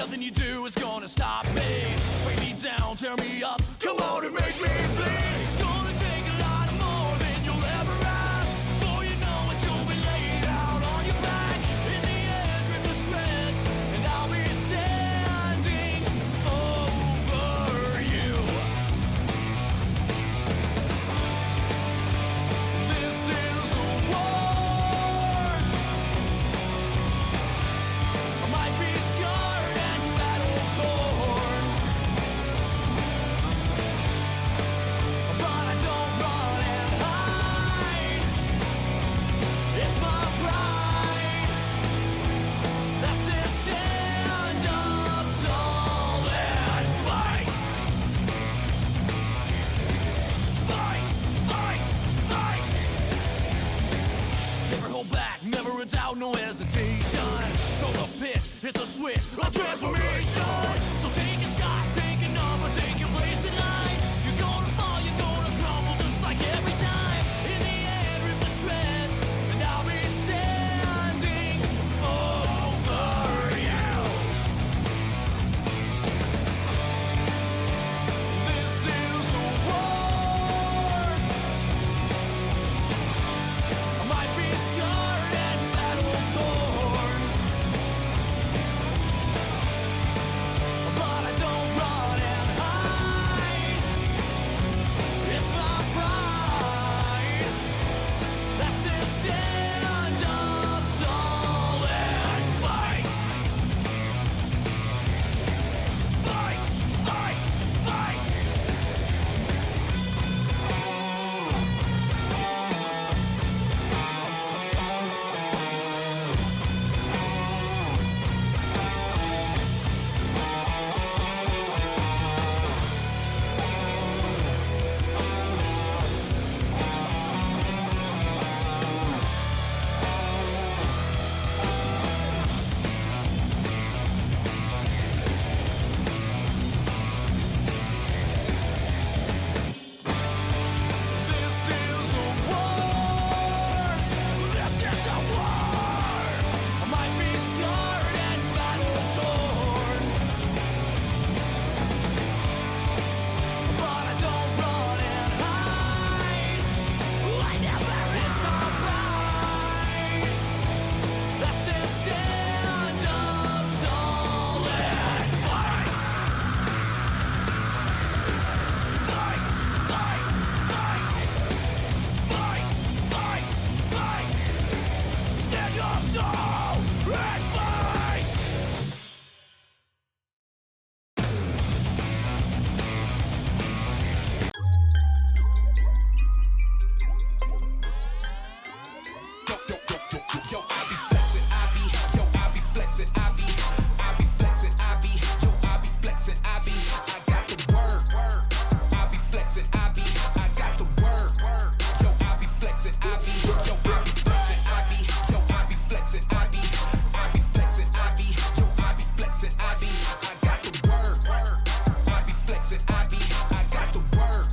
nothing you do is gonna stop me. Break me down, tear me up, come on and make me bleed. It's gonna take a lot more than you'll ever have. Before you know it, you'll be laid out on your back. In the end, rip to shreds, and I'll be standing over you. This is a war. I might be scarred and battle torn, but I don't run and hide. It's my pride that says stand up tall and fight. Fight, fight, fight. Never hold back, never a doubt, no hesitation. Throw the pitch, hit the switch, a transformation. So take a shot, take a number, take your place in line. You're gonna fall, you're gonna crumble just like every time. In the end, rip the shreds, and I'll be standing over you. This is a war. I might be scarred and battle torn, but I don't run and hide. It's my pride that says stand up tall and fight. Fight, fight, fight. This is a war. This is a war. I might be scarred and battle torn, but I don't run and hide. I never. It's my pride that says stand up tall and fight. Fight, fight, fight. Fight, fight, fight. Stand up tall and fight. Yo, I be flexing, I be, yo, I be flexing, I be flexing, I be, yo, I be flexing, I be, I got the work. I be flexing, I be, I got the work. Yo, I be flexing, I be, yo, I be flexing, I be, yo, I be flexing, I be flexing, I be, yo, I be flexing, I be, I got the work. I be flexing, I be, I got the work.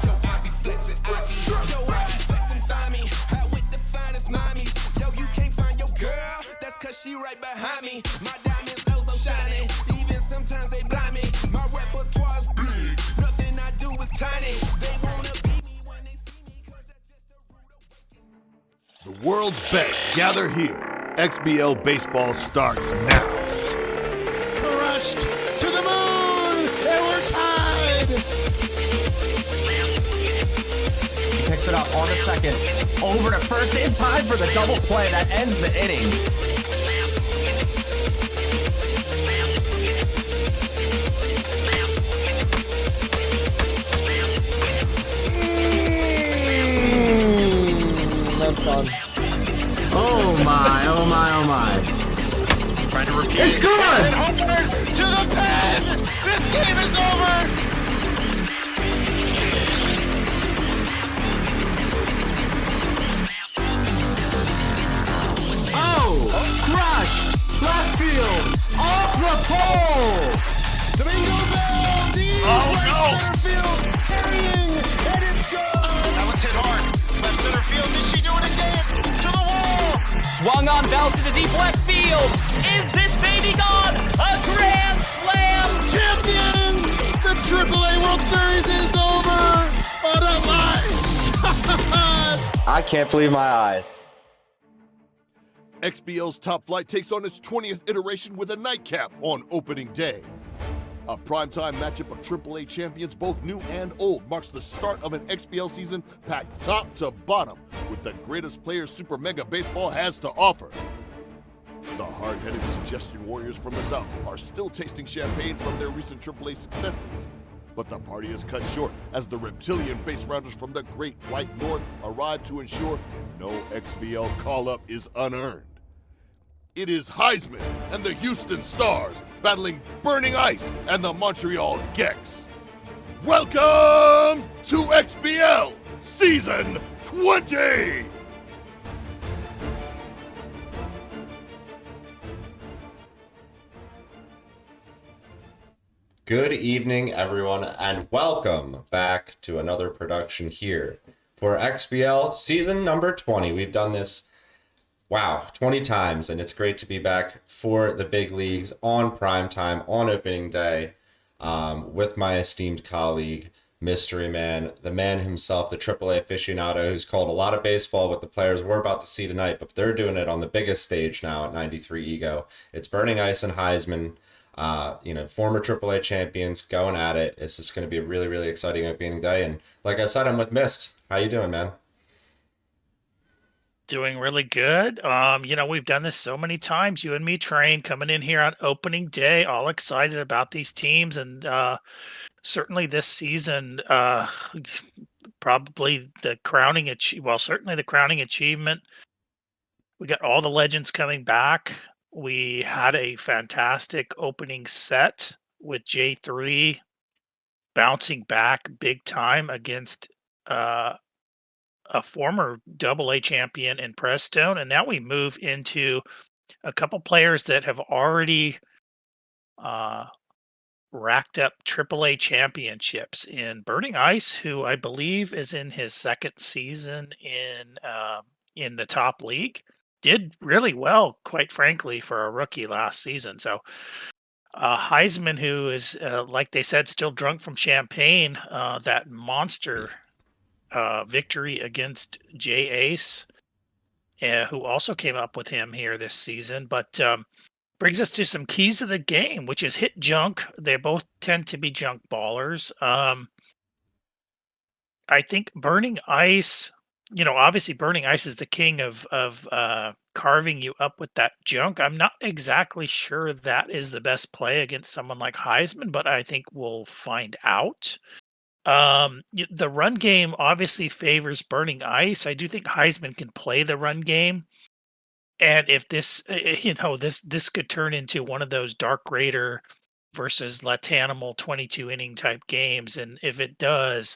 Yo, I be flexing, I be, yo, I be flexing, find me, out with the finest mommies. Yo, you can't find your girl, that's cause she right behind me. My diamonds oh so shiny, even sometimes they blind me. My repertoire's big, nothing I do is tiny. They wanna beat me when they see me, cause that's just a rude awakening. The world's best gather here. XBL baseball starts now. It's crushed to the moon, and we're tied. Picks it up on the second. Over to first in time for the double play that ends the inning. That's gone. Oh my, oh my, oh my. Trying to repeat. It's gone! Homeward to the pen! This game is over! Oh! Crushed! Left field! Off the pole! Domingo Bell, deep right center field, carrying, and it's gone! That was hit hard. Left center field. Did she do it again? To the wall! Swung on Bell to the deep left field. Is this baby gone? A grand series is over on a live shot. I can't believe my eyes. XBL's Top Flight takes on its 20th iteration with a nightcap on opening day. A primetime matchup of AAA champions, both new and old, marks the start of an XBL season packed top to bottom with the greatest players Super Mega Baseball has to offer. The hard-headed suggestion warriors from the South are still tasting champagne from their recent AAA successes. But the party is cut short as the reptilian base rounders from the Great White North arrive to ensure no XBL call-up is unearned. It is Heisman and the Houston Stars battling Burning Ice and the Montreal Gex. Welcome to XBL Season 20! Good evening, everyone, and welcome back to another production here for XBL season number 20. We've done this, 20 times, and it's great to be back for the big leagues on prime time, on opening day, with my esteemed colleague, Mystery Man, the man himself, the AAA aficionado who's called a lot of baseball with the players we're about to see tonight, but they're doing it on the biggest stage now at 93 Ego. It's Burning Ice and Heisman. Former AAA champions going at it. It's just going to be a really, really exciting opening day. And like I said, I'm with Mist. How you doing, man? Doing really good. We've done this so many times. You and me, Train, coming in here on opening day, all excited about these teams, and certainly this season, probably the crowning certainly the crowning achievement. We got all the legends coming back. We had a fantastic opening set with J3 bouncing back big time against a former AA champion in Prestone. And now we move into a couple players that have already racked up AAA championships in Burning Ice, who I believe is in his second season in the top league. Did really well, quite frankly, for a rookie last season. So Heisman, who is, like they said, still drunk from champagne, that monster victory against Jay Ace, who also came up with him here this season. But brings us to some keys of the game, which is hit junk. They both tend to be junk ballers. I think Burning Ice, obviously Burning Ice is the king of carving you up with that junk. I'm not exactly sure that is the best play against someone like Heisman, but I think we'll find out. The run game obviously favors Burning Ice. I do think Heisman can play the run game. And if this, this could turn into one of those Dark Raider versus Latanimal 22 inning type games. And if it does,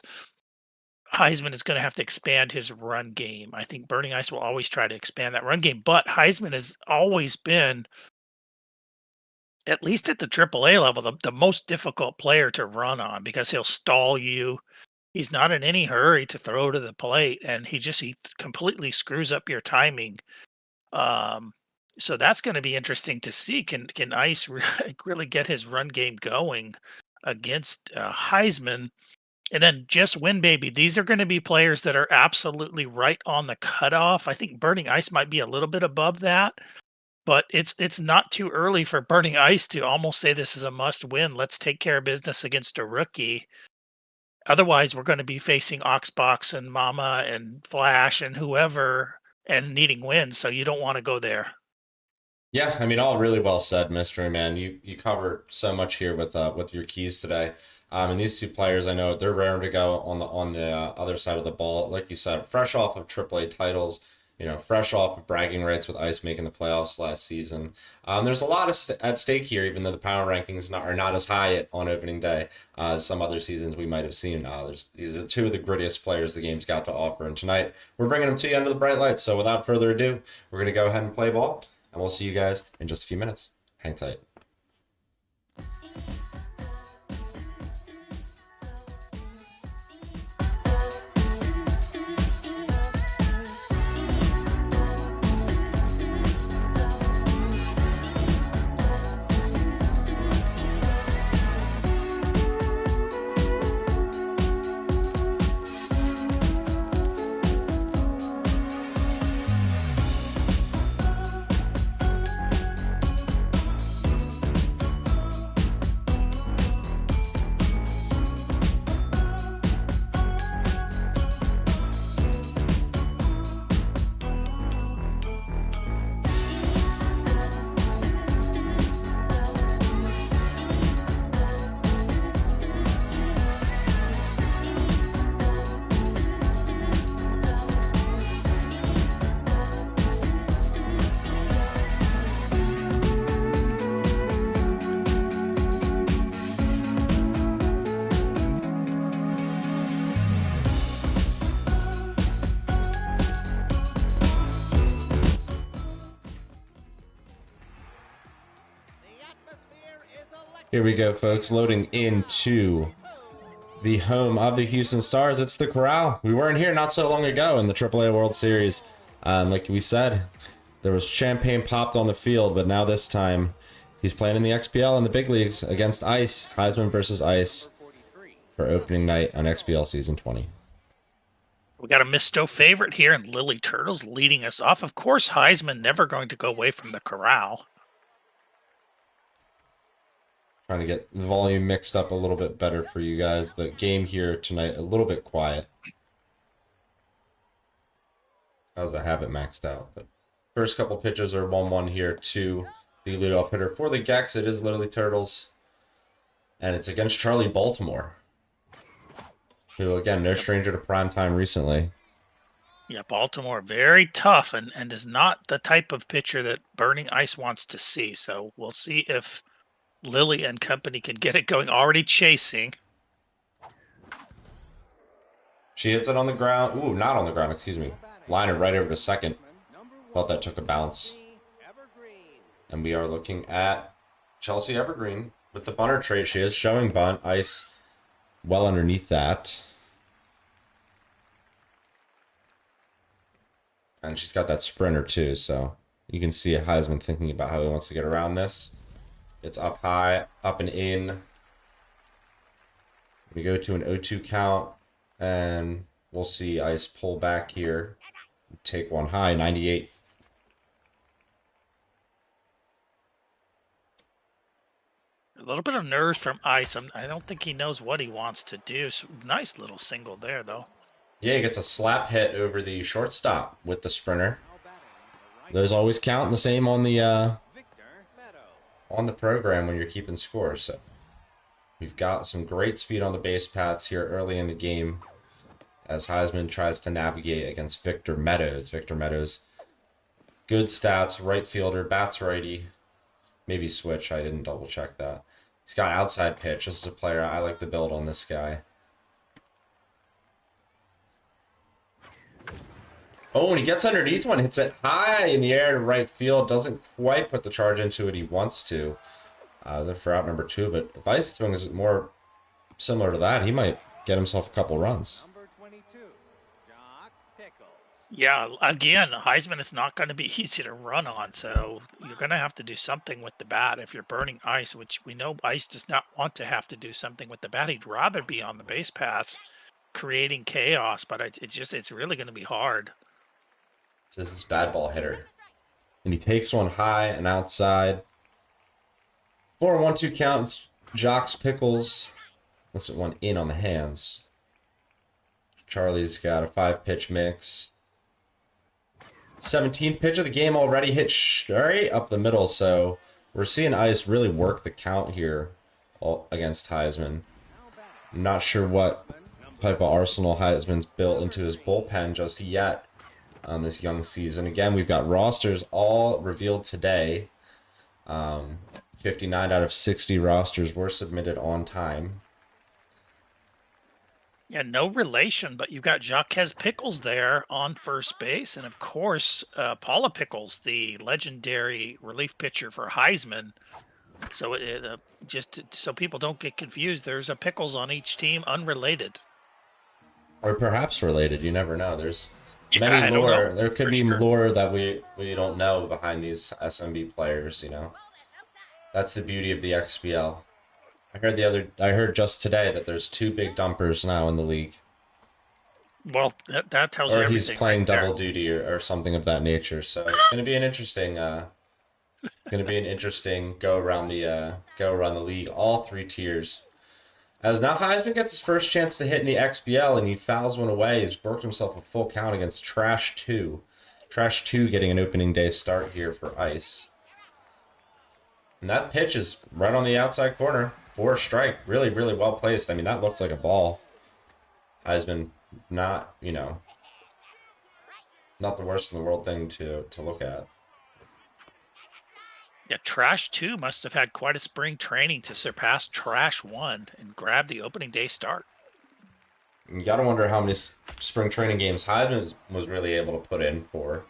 Heisman is going to have to expand his run game. I think Burning Ice will always try to expand that run game, but Heisman has always been, at least at the AAA level, the most difficult player to run on because he'll stall you. He's not in any hurry to throw to the plate, and he completely screws up your timing. So that's going to be interesting to see. Can Ice really get his run game going against Heisman? And then Just Win Baby. These are going to be players that are absolutely right on the cutoff. I think Burning Ice might be a little bit above that, but it's not too early for Burning Ice to almost say this is a must win. Let's take care of business against a rookie. Otherwise, we're going to be facing Oxbox and Mama and Flash and whoever and needing wins. So you don't want to go there. Yeah, I mean, all really well said, Mystery Man. You covered so much here with your keys today. And these two players, I know they're raring to go on the other side of the ball. Like you said, fresh off of AAA titles, fresh off of bragging rights with Ice making the playoffs last season. There's a lot at stake here, even though the power rankings are not as high on opening day as some other seasons we might have seen. These are two of the grittiest players the game's got to offer. And tonight, we're bringing them to you under the bright lights. So without further ado, we're going to go ahead and play ball. And we'll see you guys in just a few minutes. Hang tight. Here we go, folks. Loading into the home of the Houston Stars. It's the Corral. We weren't here not so long ago in the AAA World Series. Like we said, there was champagne popped on the field, but now this time he's playing in the XBL in the big leagues against Ice. Heisman versus Ice for opening night on XBL Season 20. We got a Misto favorite here, and Lily Turtles leading us off. Of course, Heisman never going to go away from the corral. Trying to get the volume mixed up a little bit better for you guys. The game here tonight, a little bit quiet. How's I have it maxed out? But first couple pitches are 1-1 here to the leadoff hitter for the Gex. It is Lily Turtles. And it's against Charlie Baltimore, who, again, no stranger to primetime recently. Yeah, Baltimore, very tough and is not the type of pitcher that Burning Ice wants to see. So we'll see if Lily and company can get it going. Already chasing. She hits it on the ground. Ooh, not on the ground, excuse me. Liner right over to second. Thought that took a bounce. And we are looking at Chelsea Evergreen with the bunter trait. She is showing bunt. Ice well underneath that. And she's got that sprinter too, so you can see Heisman thinking about how he wants to get around this. It's up high, up and in. We go to an 0-2 count, and we'll see Ice pull back here. Take one high, 98. A little bit of nerves from Ice. I don't think he knows what he wants to do. So nice little single there, though. Yeah, he gets a slap hit over the shortstop with the sprinter. Those always count the same on the program when you're keeping score. So we've got some great speed on the base paths here early in the game as Heisman tries to navigate against Victor Meadows. Victor Meadows, good stats, right fielder, bats righty. Maybe switch, I didn't double check that. He's got outside pitch. This is a player I like the build on this guy. Oh, and he gets underneath one, hits it high in the air to right field. Doesn't quite put the charge into it he wants to. They're for out number 2, but if Ice swing is more similar to that, he might get himself a couple runs. Yeah, again, Heisman is not going to be easy to run on, so you're going to have to do something with the bat if you're Burning Ice, which we know Ice does not want to have to do something with the bat. He'd rather be on the base paths creating chaos, but it's really going to be hard. This is bad ball hitter. And he takes one high and outside. 4-1-2 count. It's Jocks Pickles. Looks at one in on the hands. Charlie's got a 5-pitch mix. 17th pitch of the game already hit straight up the middle. So we're seeing Ice really work the count here against Heisman. I'm not sure what type of arsenal Heisman's built into his bullpen just yet on this young season. Again, we've got rosters all revealed today. 59 out of 60 rosters were submitted on time. Yeah, no relation, but you've got Jacques Pickles there on first base. And, of course, Paula Pickles, the legendary relief pitcher for Heisman. So just so people don't get confused, there's a Pickles on each team, unrelated. Or perhaps related. You never know. There's Yeah, many I don't lore. know, There could for be sure. lore that we don't know behind these SMB players, you know. That's the beauty of the XBL. I heard just today that there's 2 big dumpers now in the league. Well, that tells you Or everything. he's playing right there. double duty or something of that nature. So it's going to be an interesting go around the league, all 3 tiers. As now Heisman gets his first chance to hit in the XBL and he fouls one away. He's worked himself a full count against Trash 2. Trash 2 getting an opening day start here for Ice. And that pitch is right on the outside corner. 4 strike. Really, really well placed. I mean, that looked like a ball. Heisman not the worst in the world thing to look at. Yeah, Trash 2 must have had quite a spring training to surpass Trash 1 and grab the opening day start. You got to wonder how many spring training games Heisman was really able to put in for,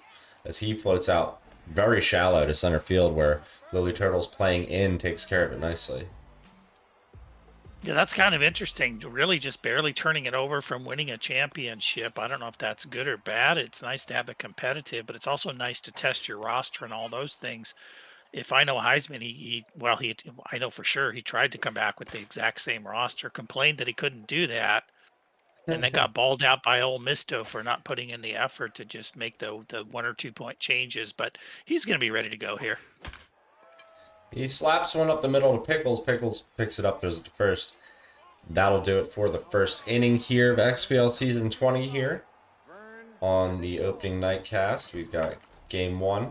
as he floats out very shallow to center field where Lily Turtles playing in takes care of it nicely. Yeah, that's kind of interesting. Really just barely turning it over from winning a championship. I don't know if that's good or bad. It's nice to have the competitive, but it's also nice to test your roster and all those things. If I know Heisman, I know for sure he tried to come back with the exact same roster, complained that he couldn't do that, and then got balled out by Ole Misto for not putting in the effort to just make the 1 or 2 point changes. But he's going to be ready to go here. He slaps one up the middle to Pickles. Pickles picks it up as the first. That'll do it for the first inning here of XBL Season 20 here. On the opening night cast, we've got Game 1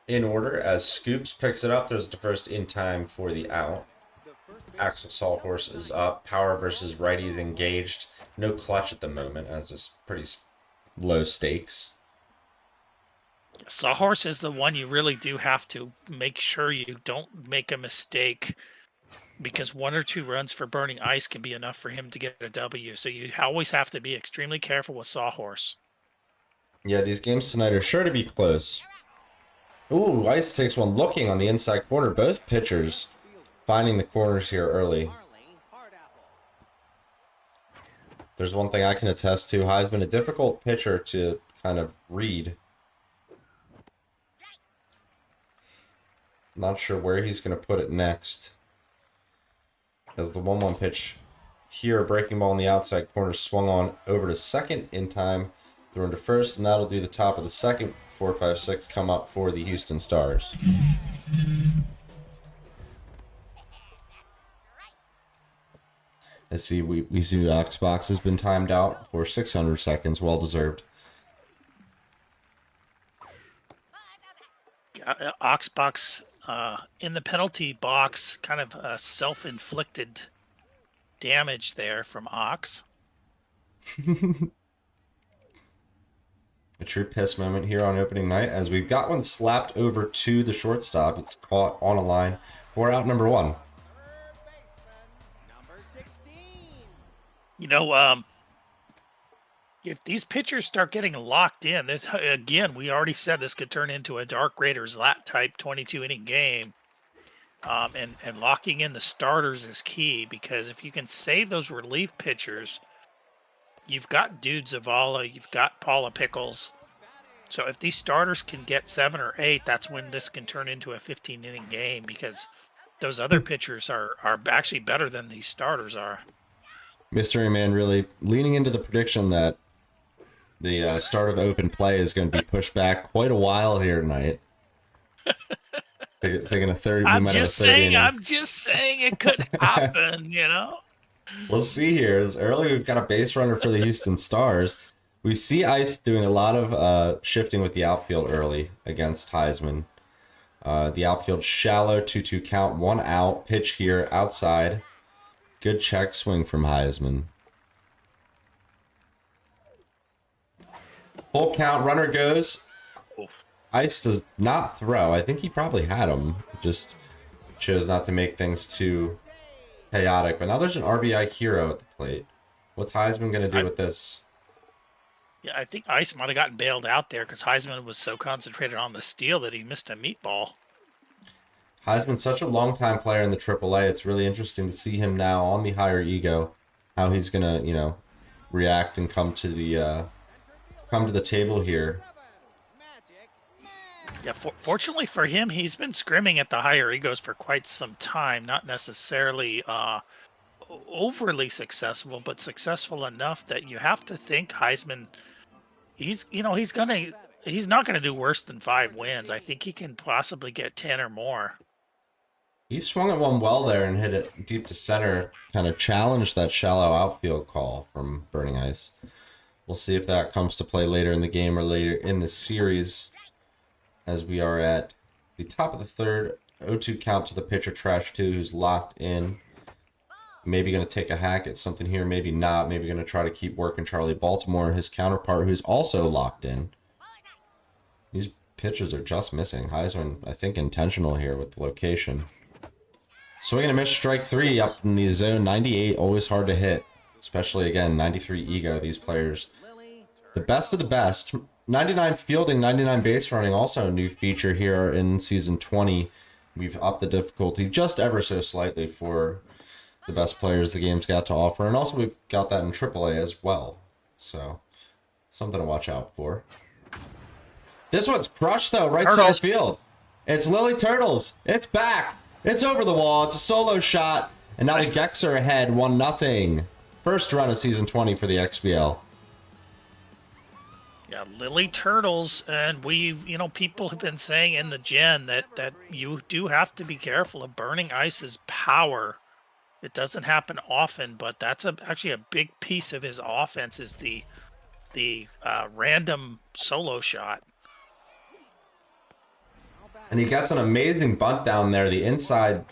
in order as Scoops picks it up. There's the first in time for the out. Axel Sawhorse is up. Power versus righties engaged. No clutch at the moment as it's pretty low stakes. Sawhorse is the one you really do have to make sure you don't make a mistake, because 1 or 2 runs for Burning Ice can be enough for him to get a W. So you always have to be extremely careful with Sawhorse. Yeah, these games tonight are sure to be close. Ooh, Ice takes one looking on the inside corner. Both pitchers finding the corners here early. There's one thing I can attest to. Heisman, a difficult pitcher to kind of read. Not sure where he's going to put it next. As the 1-1 pitch here, a breaking ball in the outside corner swung on over to second in time, thrown to first, and that'll do the top of the second. 4-5-6 come up for the Houston Stars. Let's see, we see the Xbox has been timed out for 600 seconds, well deserved. Oxbox in the penalty box, kind of self-inflicted damage there from Ox. A true piss moment here on opening night as we've got one slapped over to the shortstop. It's caught on a line for out number 1. You know, if these pitchers start getting locked in, this again, we already said this could turn into a Dark Raiders lap type 22-inning game. And locking in the starters is key, because if you can save those relief pitchers, you've got Dude Zavala, you've got Paula Pickles. So if these starters can get 7 or 8, that's when this can turn into a 15-inning game, because those other pitchers are actually better than these starters are. Mystery Man really leaning into the prediction that the start of open play is going to be pushed back quite a while here tonight. Thinking a third. I'm just saying it could happen, you know? Let's see here. As early, we've got a base runner for the Houston Stars. We see Ice doing a lot of shifting with the outfield early against Heisman. The outfield shallow, 2-2 count, 1 out. Pitch here outside. Good check swing from Heisman. Full count, runner goes. Ice does not throw. I think he probably had him. Just chose not to make things too chaotic. But now there's an RBI hero at the plate. What's Heisman going to do with this? Yeah, I think Ice might have gotten bailed out there because Heisman was so concentrated on the steal that he missed a meatball. Heisman's such a long-time player in the AAA. It's really interesting to see him now on the higher ego, how he's gonna, react and come to the table here. Yeah, fortunately for him, he's been scrimming at the higher egos for quite some time. Not necessarily overly successful, but successful enough that you have to think Heisman. He's not gonna do worse than 5 wins. I think he can possibly get 10 or more. He swung at one well there and hit it deep to center, kind of challenged that shallow outfield call from Burning Ice. We'll see if that comes to play later in the game or later in the series, as we are at the top of the third. 0-2 count to the pitcher, Trash 2, who's locked in. Maybe going to take a hack at something here, maybe not. Maybe going to try to keep working Charlie Baltimore, his counterpart, who's also locked in. These pitchers are just missing. Heisman, I think, intentional here with the location. Swing and a miss, strike 3 up in the zone. 98, always hard to hit. Especially, again, 93 ego, these players. The best of the best. 99 fielding, 99 base running, also a new feature here in Season 20. We've upped the difficulty just ever so slightly for the best players the game's got to offer. And also we've got that in AAA as well. So something to watch out for. This one's crushed though, right center field. It's Lily Turtles. It's back. It's over the wall. It's a solo shot. And now the Gex are ahead 1-0. First run of season 20 for the XBL. Yeah, Lily Turtles, and people have been saying in the gen that you do have to be careful of Burning Ice's power. It doesn't happen often, but that's actually a big piece of his offense is the random solo shot. And he got an amazing bunt down there. The inside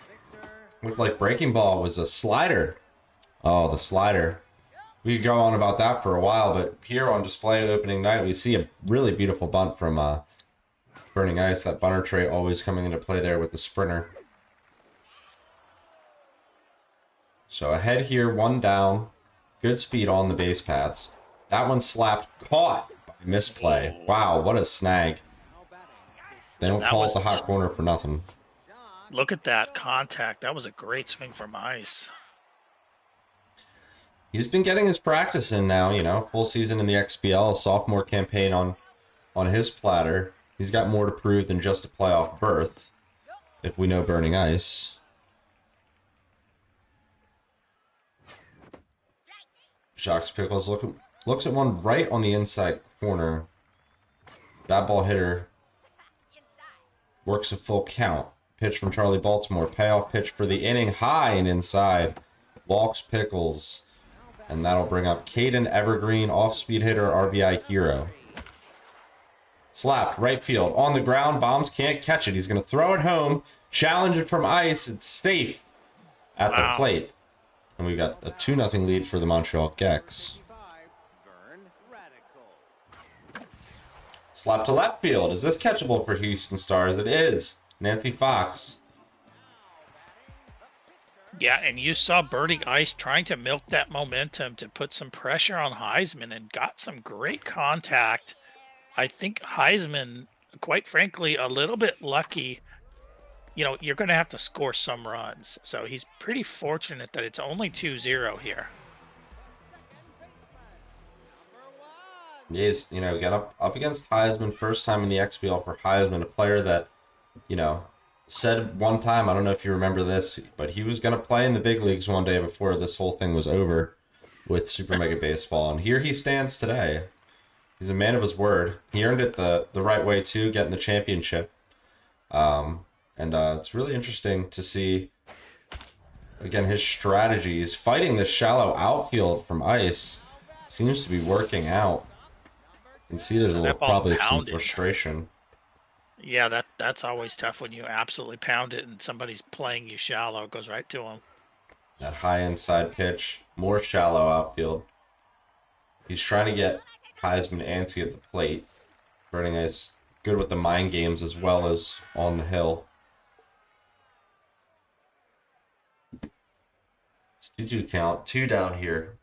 looked like breaking ball was a slider. Oh, the slider. We could go on about that for a while, but here on display opening night, we see a really beautiful bunt from Burning Ice. That bunter trait always coming into play there with the sprinter. So ahead here, 1 down. Good speed on the base paths. That one slapped, caught by misplay. Wow, what a snag. They don't call it the hot corner for nothing. Look at that contact. That was a great swing from Ice. He's been getting his practice in now, full season in the XBL, a sophomore campaign on his platter. He's got more to prove than just a playoff berth, if we know Burning Ice. Jacques Pickles looks at one right on the inside corner. Bad ball hitter. Works a full count. Pitch from Charlie Baltimore. Payoff pitch for the inning. High and inside. Walks Pickles. And that'll bring up Caden Evergreen, off-speed hitter, RBI hero. Slapped, right field, on the ground. Bombs can't catch it. He's going to throw it home. Challenge it from Ice. It's safe at the plate. And we've got a 2-0 lead for the Montreal Gex. Slap to left field. Is this catchable for Houston Stars? It is. Nancy Fox. Yeah, and you saw Burning Ice trying to milk that momentum to put some pressure on Heisman and got some great contact. I think Heisman, quite frankly, a little bit lucky. You're going to have to score some runs. So he's pretty fortunate that it's only 2-0 here. He's, got up against Heisman, first time in the XBL for Heisman, a player that, said one time, I don't know if you remember this, but he was going to play in the big leagues one day before this whole thing was over with Super Mega Baseball. And here he stands today. He's a man of his word. He earned it the right way, too, getting the championship. And it's really interesting to see, again, his strategies. Fighting the shallow outfield from Ice seems to be working out. You can see there's probably some frustration. Yeah, that's always tough when you absolutely pound it and somebody's playing you shallow. It goes right to him. That high inside pitch, more shallow outfield. He's trying to get Heisman antsy at the plate. Burning Ice good with the mind games as well as on the hill. It's 2-2 count, 2 down here.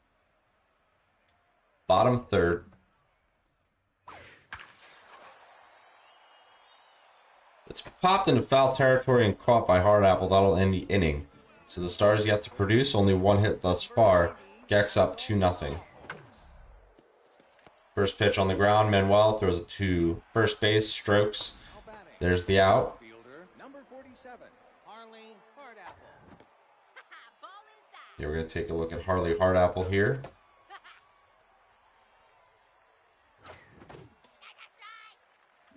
Bottom third. It's popped into foul territory and caught by Hardapple. That'll end the inning. So the Stars yet to produce, only 1 hit thus far. Gex up 2-0. First pitch on the ground. Manuel throws it to first base. Strokes. There's the out. Yeah, we're going to take a look at Harley Hardapple here.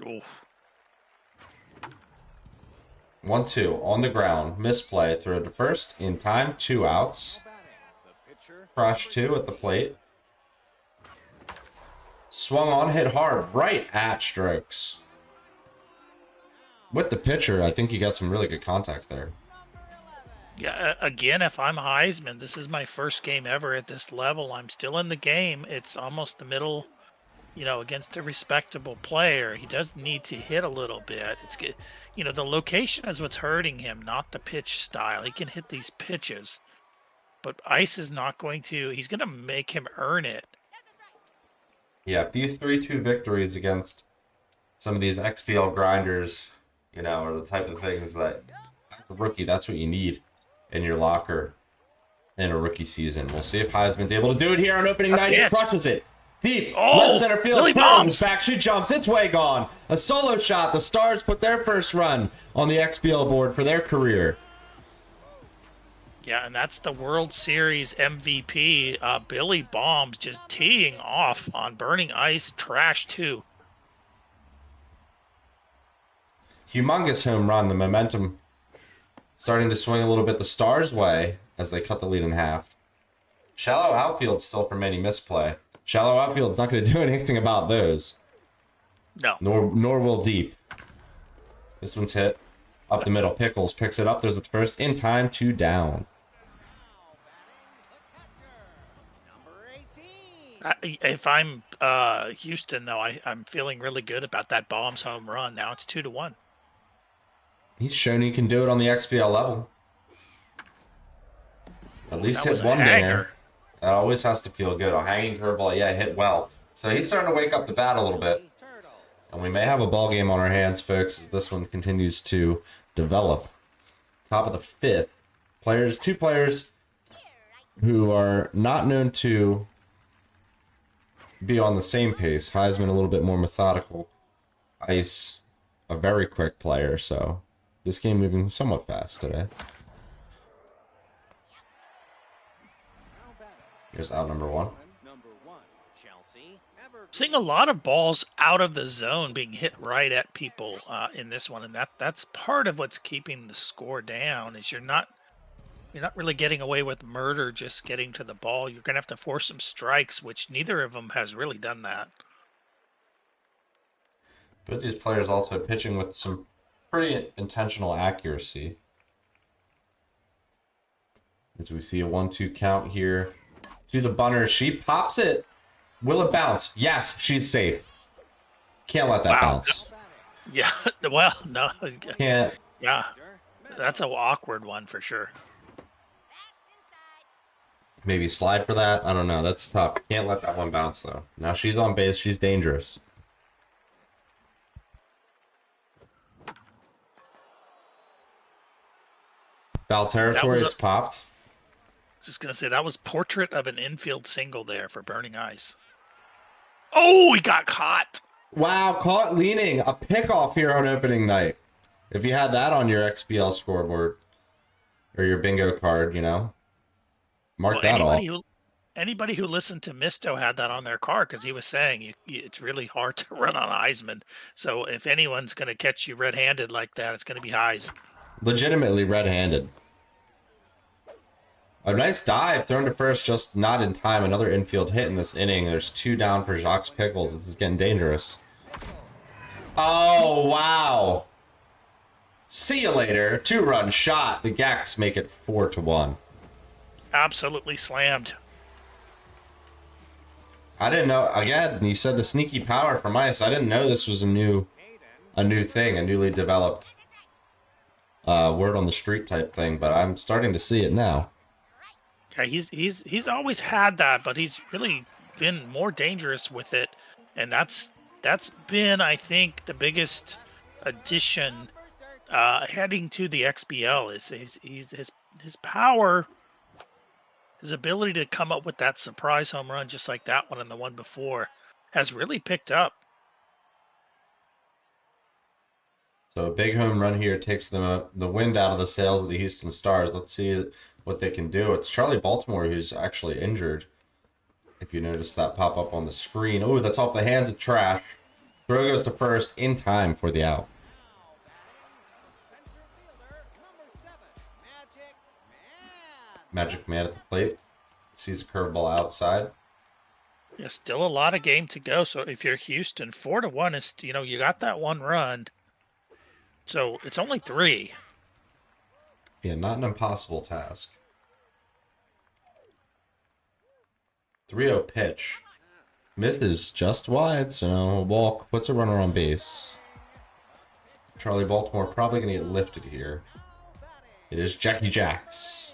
Oof. 1-2 on the ground. Misplay. Throw to first. In time. 2 outs. Crush 2 at the plate. Swung on. Hit hard. Right at Strokes. With the pitcher, I think he got some really good contact there. Yeah, again, if I'm Heisman, this is my first game ever at this level. I'm still in the game. It's almost the middle, against a respectable player. He does need to hit a little bit. It's good. The location is what's hurting him, not the pitch style. He can hit these pitches, but Ice is not going to. He's going to make him earn it. Yeah, a few 3-2 victories against some of these XBL grinders, are the type of things that, as a rookie, that's what you need in your locker. in a rookie season. We'll see if Heisman's able to do it here on opening night. He Yes. crushes it. Deep, Oh, left center field, Lily turns, bombs. back, she jumps, it's way gone. A solo shot. The Stars put their first run on the XBL board for their career. Yeah, and that's the World Series MVP, Billy Bombs, just teeing off on Burning Ice, trash 2. Humongous home run. The momentum starting to swing a little bit the Stars' way as they cut the lead in half. Shallow outfield still for many misplay. Shallow outfield's not going to do anything about those. No. Nor will deep. This one's hit up the middle. Pickles picks it up. There's the first in time, 2 down. If I'm Houston, though, I'm feeling really good about that Bombs home run. Now it's 2-1. He's shown he can do it on the XBL level. At least That was hit a one hanger. dinger. That always has to feel good. A hanging curveball, yeah, hit well. So he's starting to wake up the bat a little bit. And we may have a ball game on our hands, folks, as this one continues to develop. Top of the 5th. Two players who are not known to be on the same pace. Heisman a little bit more methodical. Ice, a very quick player, so this game moving somewhat fast today. Here's out number 1. Seeing a lot of balls out of the zone being hit right at people in this one, and that's part of what's keeping the score down. Is you're not really getting away with murder just getting to the ball. You're gonna have to force some strikes, which neither of them has really done that. Both these players also pitching with some pretty intentional accuracy. As we see a 1-2 count here to the bunter. She pops it. Will it bounce? Yes, she's safe. Can't let that Wow. bounce. Yeah, well, no, Can't. yeah, that's an awkward one for sure. Maybe slide for that. I don't know. That's tough. Can't let that one bounce, though. Now she's on base. She's dangerous. Foul territory. It's popped. Just gonna say that was portrait of an infield single there for Burning Ice. Oh, he got caught. Wow, caught leaning. A pickoff here on opening night. If you had that on your XBL scoreboard or your bingo card, you know, mark that off. Anybody who listened to Misto had that on their car because he was saying it's really hard to run on Heisman. So if anyone's going to catch you red-handed like that, it's going to be Heis. Legitimately red-handed. A nice dive thrown to first, just not in time. Another infield hit in this inning. There's 2 down for Jacques Pickles. This is getting dangerous. Oh, wow. See you later. 2-run shot. The Gacks make it 4-1. Absolutely slammed. I didn't know. Again, you said the sneaky power from Ice. I didn't know this was a new thing, a newly developed word on the street type thing, but I'm starting to see it now. Yeah, he's always had that, but he's really been more dangerous with it, and that's been, I think, the biggest addition heading to the XBL is his power, his ability to come up with that surprise home run just like that one and the one before has really picked up. So a big home run here takes the wind out of the sails of the Houston Stars. Let's see what they can do. It's Charlie Baltimore who's actually injured. If you notice that pop up on the screen. Oh, that's off the hands of Trash. Throw goes to first in time for the out. Magic Man at the plate. Sees a curveball outside. Yeah, still a lot of game to go. So if you're Houston, 4-1 is, you got that one run. So it's only 3. Yeah, not an impossible task. 3-0 pitch. Misses just wide, so a walk puts a runner on base. Charlie Baltimore probably going to get lifted here. It is Jackie Jacks.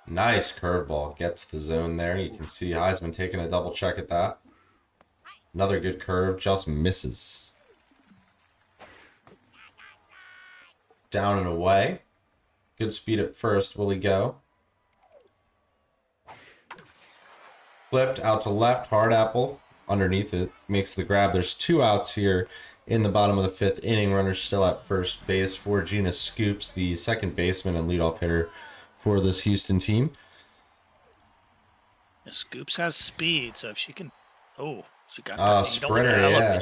Nice curveball. Gets the zone there. You can see Heisman taking a double check at that. Another good curve, just misses. Down and away. Good speed at first. Will he go? Flipped out to left. Hard apple underneath it. Makes the grab. There's 2 outs here in the bottom of the 5th inning. Runner still at first base for Gina Scoops, the second baseman and leadoff hitter for this Houston team. Scoops has speed, so if she can... Oh, she got Ah, that. sprinter, yeah.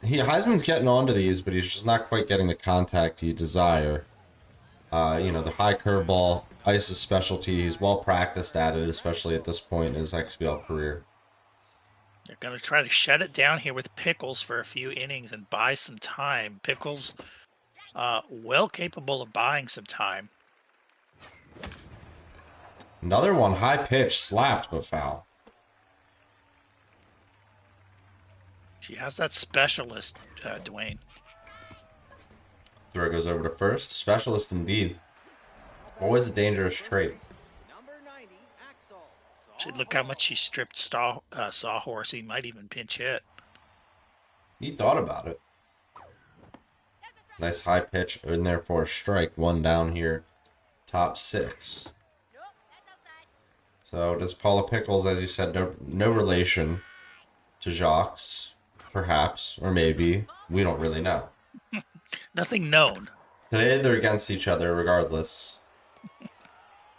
Yeah. Heisman's getting onto these, but he's just not quite getting the contact he desire. You know, the high curveball, Ice's specialty. He's well practiced at it, especially at this point in his XBL career. They're going to try to shut it down here with Pickles for a few innings and buy some time. Pickles, well capable of buying some time. Another one, high pitch, slapped but foul. She has that specialist, Dwayne. Throw goes over to first. Specialist indeed. Always a dangerous trait. See, look how much she stripped Sawhorse. He might even pinch hit. He thought about it. Nice high pitch in there for a strike. 1 down here. Top 6. So does Paula Pickles, as you said, no relation to Jacques, perhaps, or maybe. We don't really know. Nothing known. Today they're against each other regardless.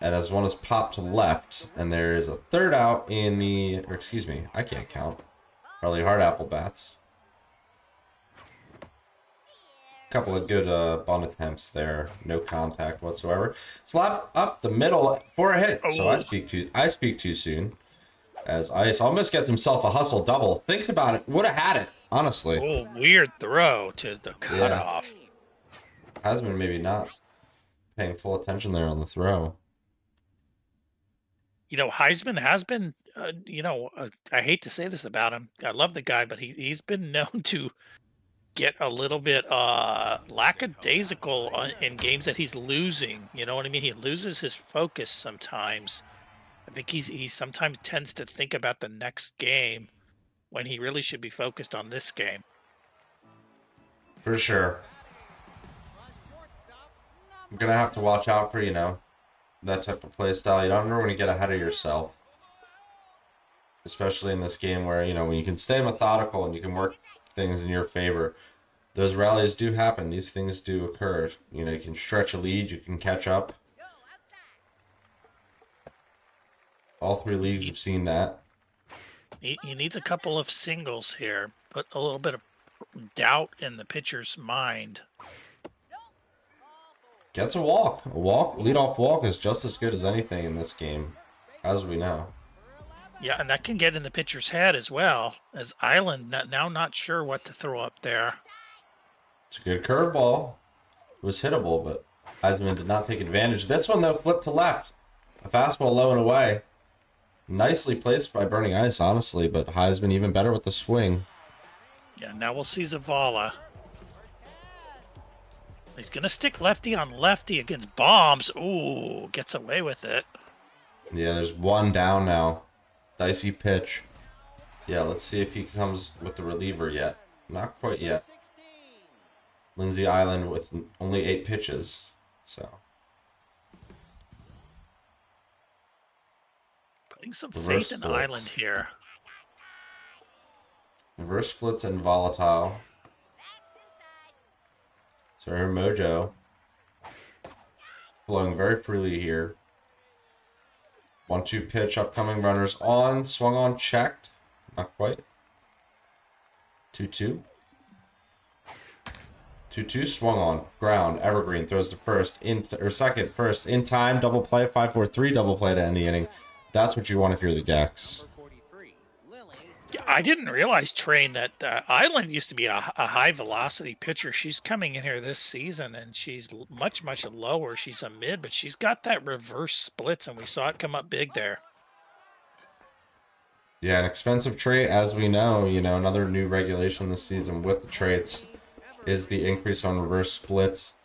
And as one is popped to left, and there's a 3rd out in the, or excuse me, I can't count. Probably hard apple bats. Couple of good bunt attempts there. No contact whatsoever. Slapped up the middle for a hit. So I speak too soon. As Ice almost gets himself a hustle double. Thinks about it. Would have had it, honestly. Oh, weird throw to the cutoff. Heisman maybe not paying full attention there on the throw. You know, Heisman has been, I hate to say this about him. I love the guy, but he's been known to get a little bit lackadaisical in games that he's losing. You know what I mean? He loses his focus sometimes. I think he sometimes tends to think about the next game when he really should be focused on this game. For sure. You're going to have to watch out for, that type of play style. You don't want to get ahead of yourself. Especially in this game where, when you can stay methodical and you can work things in your favor, those rallies do happen. These things do occur. You can stretch a lead, you can catch up. All 3 leagues have seen that. He needs a couple of singles here. Put a little bit of doubt in the pitcher's mind. Gets a walk. A leadoff walk is just as good as anything in this game, as we know. Yeah, and that can get in the pitcher's head as well, as Island now not sure what to throw up there. It's a good curveball. It was hittable, but Heisman did not take advantage. This one, though, flipped to left. A fastball low and away. Nicely placed by Burningice, honestly, but Heisman even better with the swing. Yeah, now we'll see Zavala. He's going to stick lefty on lefty against bombs. Ooh, gets away with it. Yeah, there's 1 down now. Dicey pitch. Yeah, let's see if he comes with the reliever yet. Not quite yet. Lindsay Island with only 8 pitches. So. Putting some Reverse faith in splits. Island here. Reverse splits and volatile. So her mojo flowing very freely here. 1-2 pitch, upcoming runners on, swung on, checked. Not quite. 2-2. 2-2, swung on, ground, evergreen, throws to second, first, in time, double play, 5-4-3, double play to end the inning. That's what you want if you're the Gex. Yeah, I didn't realize, Train, that Island used to be a high velocity pitcher. She's coming in here this season, and she's much, much lower. She's a mid, but she's got that reverse splits, and we saw it come up big there. Yeah, an expensive trait, as we know. Another new regulation this season with the traits is the increase on reverse splits.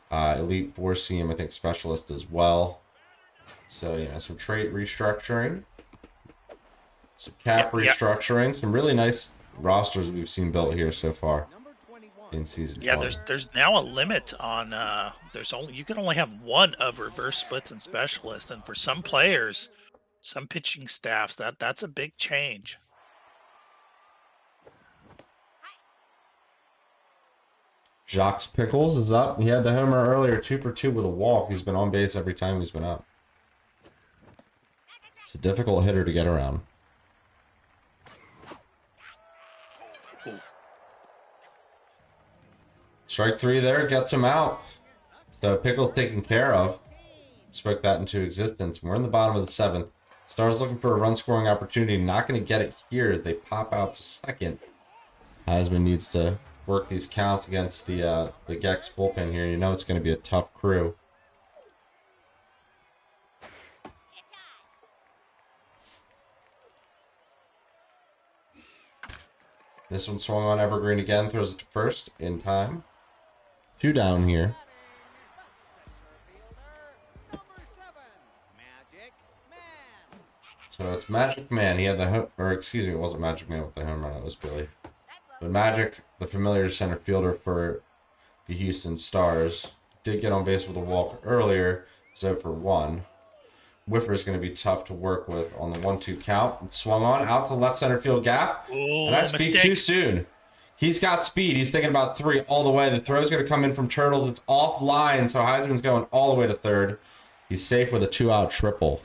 Elite 4 seam, I think specialist as well. So, some trait restructuring. Some cap Yep. restructuring. Some really nice rosters we've seen built here so far in season 20. Yeah, there's now a limit on you can only have one of reverse splits and specialists, and for some players, some pitching staffs, that's a big change. Jacques Pickles is up. He had the homer earlier, 2 for 2 with a walk. He's been on base every time he's been up. It's a difficult hitter to get around. Strike 3 there, gets him out. So Pickles taken care of. Spoke that into existence. We're in the bottom of the 7th. Stars looking for a run scoring opportunity. Not going to get it here as they pop out to second. Heisman needs to work these counts against the Gex bullpen here. You know it's going to be a tough crew. This one swung on Evergreen again. Throws it to first in time. 2 down here. So it's Magic Man. He had the excuse me, it wasn't Magic Man with the home run. It was Billy. But Magic, the familiar center fielder for the Houston Stars, did get on base with a walk earlier. So for 1. Whiffer is going to be tough to work with on the 1-2 count. And swung on out to left center field gap. Ooh, And I speak too soon. He's got speed. He's thinking about 3 all the way. The throw's going to come in from Turtles. It's offline, so Heisman's going all the way to third. He's safe with a 2-out triple.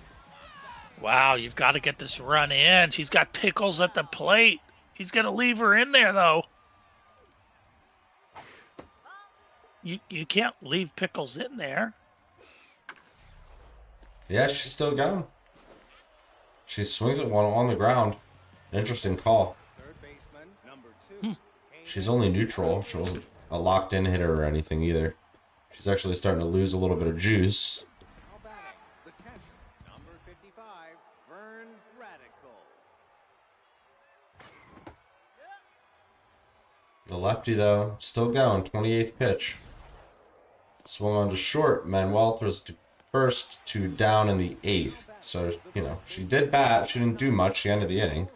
Wow, you've got to get this run in. She's got Pickles at the plate. He's going to leave her in there, though. You can't leave Pickles in there. Yeah, she's still going. She swings at one on the ground. Interesting call. She's only neutral. She wasn't a locked-in hitter or anything either. She's actually starting to lose a little bit of juice. The lefty, though, still going. 28th pitch. Swung on to short. Manuel throws to first, 2 down in the 8th. So, you know, she did bat. She didn't do much the end of the inning.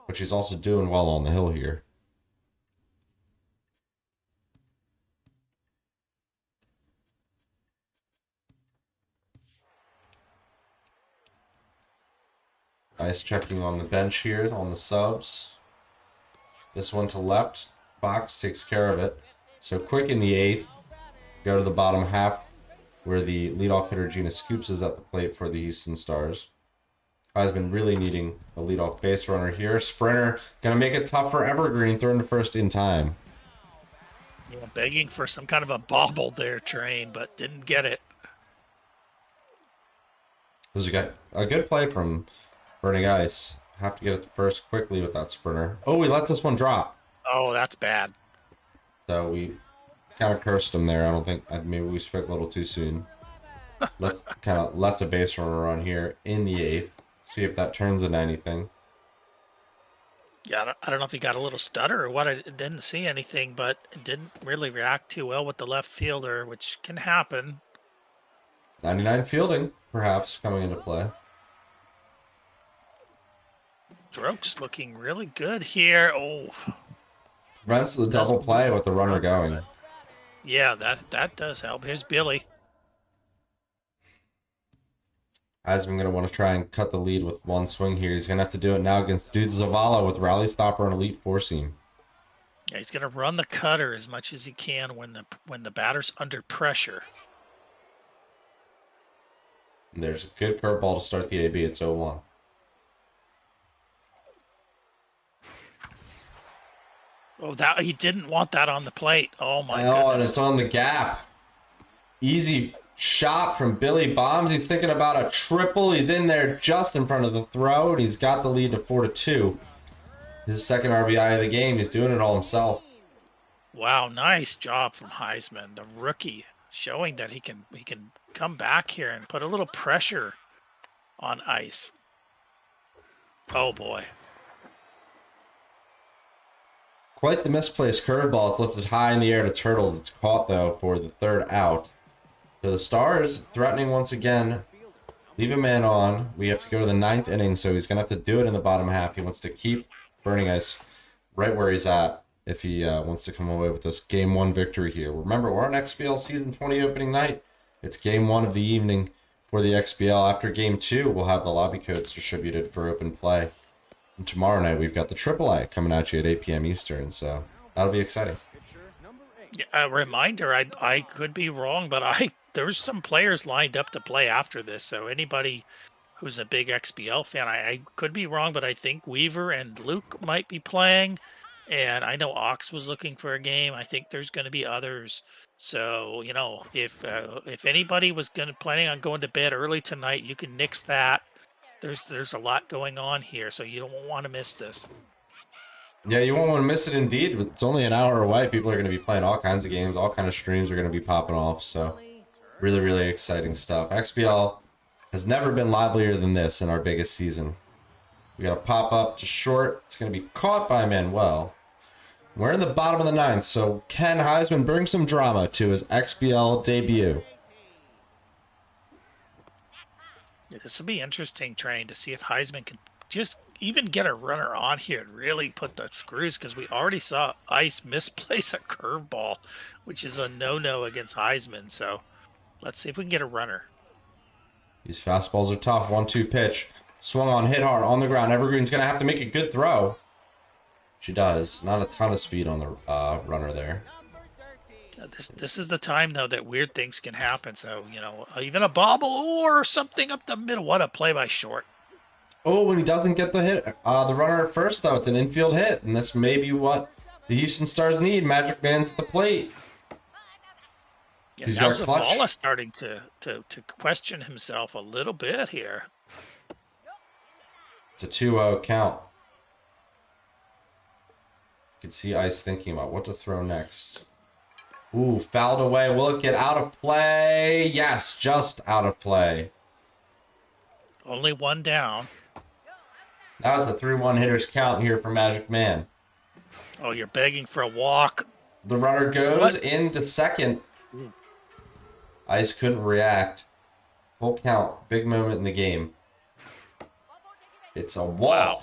But she's also doing well on the hill here. Nice checking on the bench here, on the subs. This one to left. Fox takes care of it. So quick in the 8th. Go to the bottom half where the leadoff hitter Gina Scoops is at the plate for the Houston Stars. Heisman really needing a leadoff base runner here. Sprinter going to make it tough for Evergreen. Throwing to first in time. Yeah, begging for some kind of a bobble there, Train, but didn't get it. This is a good play from Burningice. Have to get it to first quickly with that sprinter. Oh, he lets this one drop. Oh, that's bad. So we kind of cursed him there. I don't think maybe we spoke a little too soon. Let's a base runner run here in the 8th. See if that turns into anything. Yeah, I don't know if he got a little stutter or what. I didn't see anything, but it didn't really react too well with the left fielder, which can happen. 99 fielding, perhaps, coming into play. Strokes looking really good here. Oh, Prevents the double play with the runner going. yeah, that does help. Here's Billy. Heisman going to want to try and cut the lead with 1 swing here. He's going to have to do it now against Dude Zavala with rally stopper and elite 4-seam. Yeah, he's going to run the cutter as much as he can when the batter's under pressure. And there's a good curveball to start the AB. It's 0-1. Oh, that he didn't want that on the plate. Oh my And goodness. it's on the gap. Easy shot from Billy Bombs. He's thinking about a triple. He's in there just in front of the throw, and he's got the lead to 4-2. His second RBI of the game. He's doing it all himself. Wow, nice job from Heisman, the rookie, showing that he can come back here and put a little pressure on ice. Oh boy. Quite the misplaced curveball. It's lifted high in the air to Turtles. It's caught, though, for the 3rd out. So the Stars threatening once again Leave a man on. We have to go to the 9th inning, so he's going to have to do it in the bottom half. He wants to keep Burning Ice right where he's at if he wants to come away with this Game 1 victory here. Remember, we're on XBL Season 20 opening night. It's Game 1 of the evening for the XBL. After Game 2, we'll have the lobby codes distributed for open play. And tomorrow night, we've got the AAA coming at you at 8 p.m. Eastern, so that'll be exciting. A reminder, I could be wrong, but there's some players lined up to play after this. So anybody who's a big XBL fan, I could be wrong, but I think Weaver and Luke might be playing. And I know Ox was looking for a game. I think there's going to be others. So, you know, if anybody was planning on going to bed early tonight, you can nix that. There's a lot going on here, so you don't want to miss this. Yeah, you won't want to miss it indeed. It's only an hour away. People are going to be playing all kinds of games. All kind of streams are going to be popping off. So really, really exciting stuff. XBL has never been livelier than this in our biggest season. We got a pop up to short. It's going to be caught by Manuel. We're in the bottom of the 9th, so can Heisman bring some drama to his XBL debut? Yeah, this will be interesting, trying to see if Heisman can just even get a runner on here and really put the screws, because we already saw Ice misplace a curveball, which is a no-no against Heisman. So let's see if we can get a runner. These fastballs are tough. 1-2 pitch. Swung on, hit hard, on the ground. Evergreen's going to have to make a good throw. She does. Not a ton of speed on the runner there. This is the time, though, that weird things can happen. So, you know, even a bobble or something up the middle. What a play by short. Oh, when he doesn't get the hit, the runner at first, though, it's an infield hit. And that's maybe what the Houston Stars need. Magic Man's at the plate. Yeah, He's now got clutch. Zavala starting to question himself a little bit here. It's a 2-0 count. You can see Ice thinking about what to throw next. Ooh, fouled away. Will it get out of play? Yes, just out of play. Only one down. Now it's a 3-1 hitters count here for Magic Man. Oh, you're begging for a walk. The runner goes into second. Ice couldn't react. Full count. Big moment in the game. It's a walk. Wow.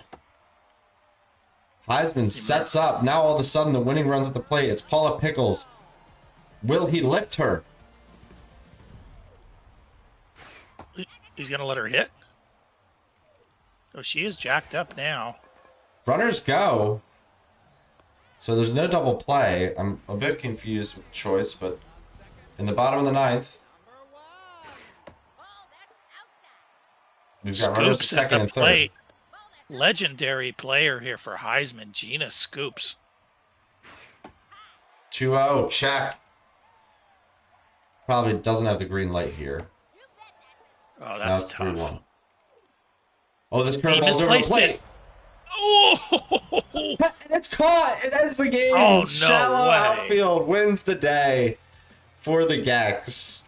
Heisman sets up. Now all of a sudden the winning runs at the plate. It's Paula Pickles. Will he lift her? He's going to let her hit. Oh, she is jacked up now. Runners go. So there's no double play. I'm a bit confused with the choice, but in the bottom of the 9th, we've got runners at Scoops at second the and third. plate. Legendary player here for Heisman, Gina Scoops. 2-0, check. Probably doesn't have the green light here. Oh, Now that's it's tough. 3-1. Oh, this He curveball's over the misplaced plate. it. Oh! And it's caught. It ends the game. Oh, no Shallow way. outfield wins the day for the Gex.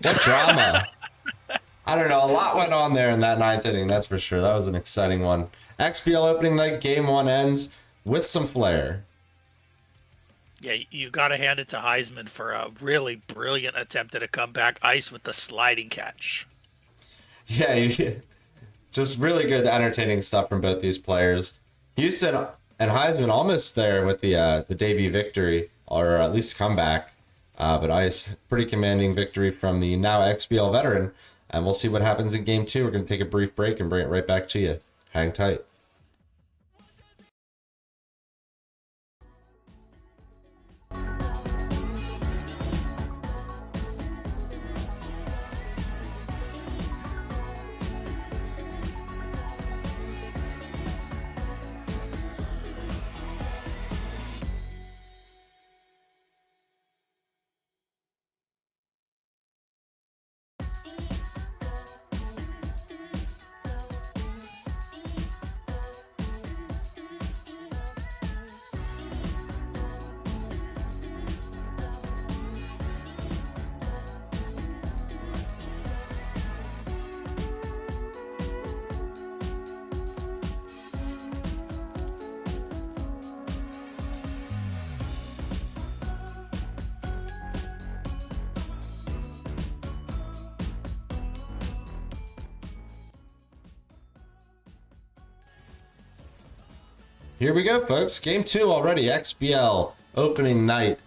What drama. I don't know. A lot went on there in that 9th inning, that's for sure. That was an exciting one. XBL opening night, game 1 ends with some flair. Yeah, you got to hand it to Heisman for a really brilliant attempt at a comeback. Ice with the sliding catch. Yeah, just really good, entertaining stuff from both these players. Houston and Heisman almost there with the debut victory, or at least comeback. But Ice, pretty commanding victory from the now XBL veteran. And we'll see what happens in game 2. We're going to take a brief break and bring it right back to you. Hang tight. Here we go, folks. Game 2 already. XBL opening night.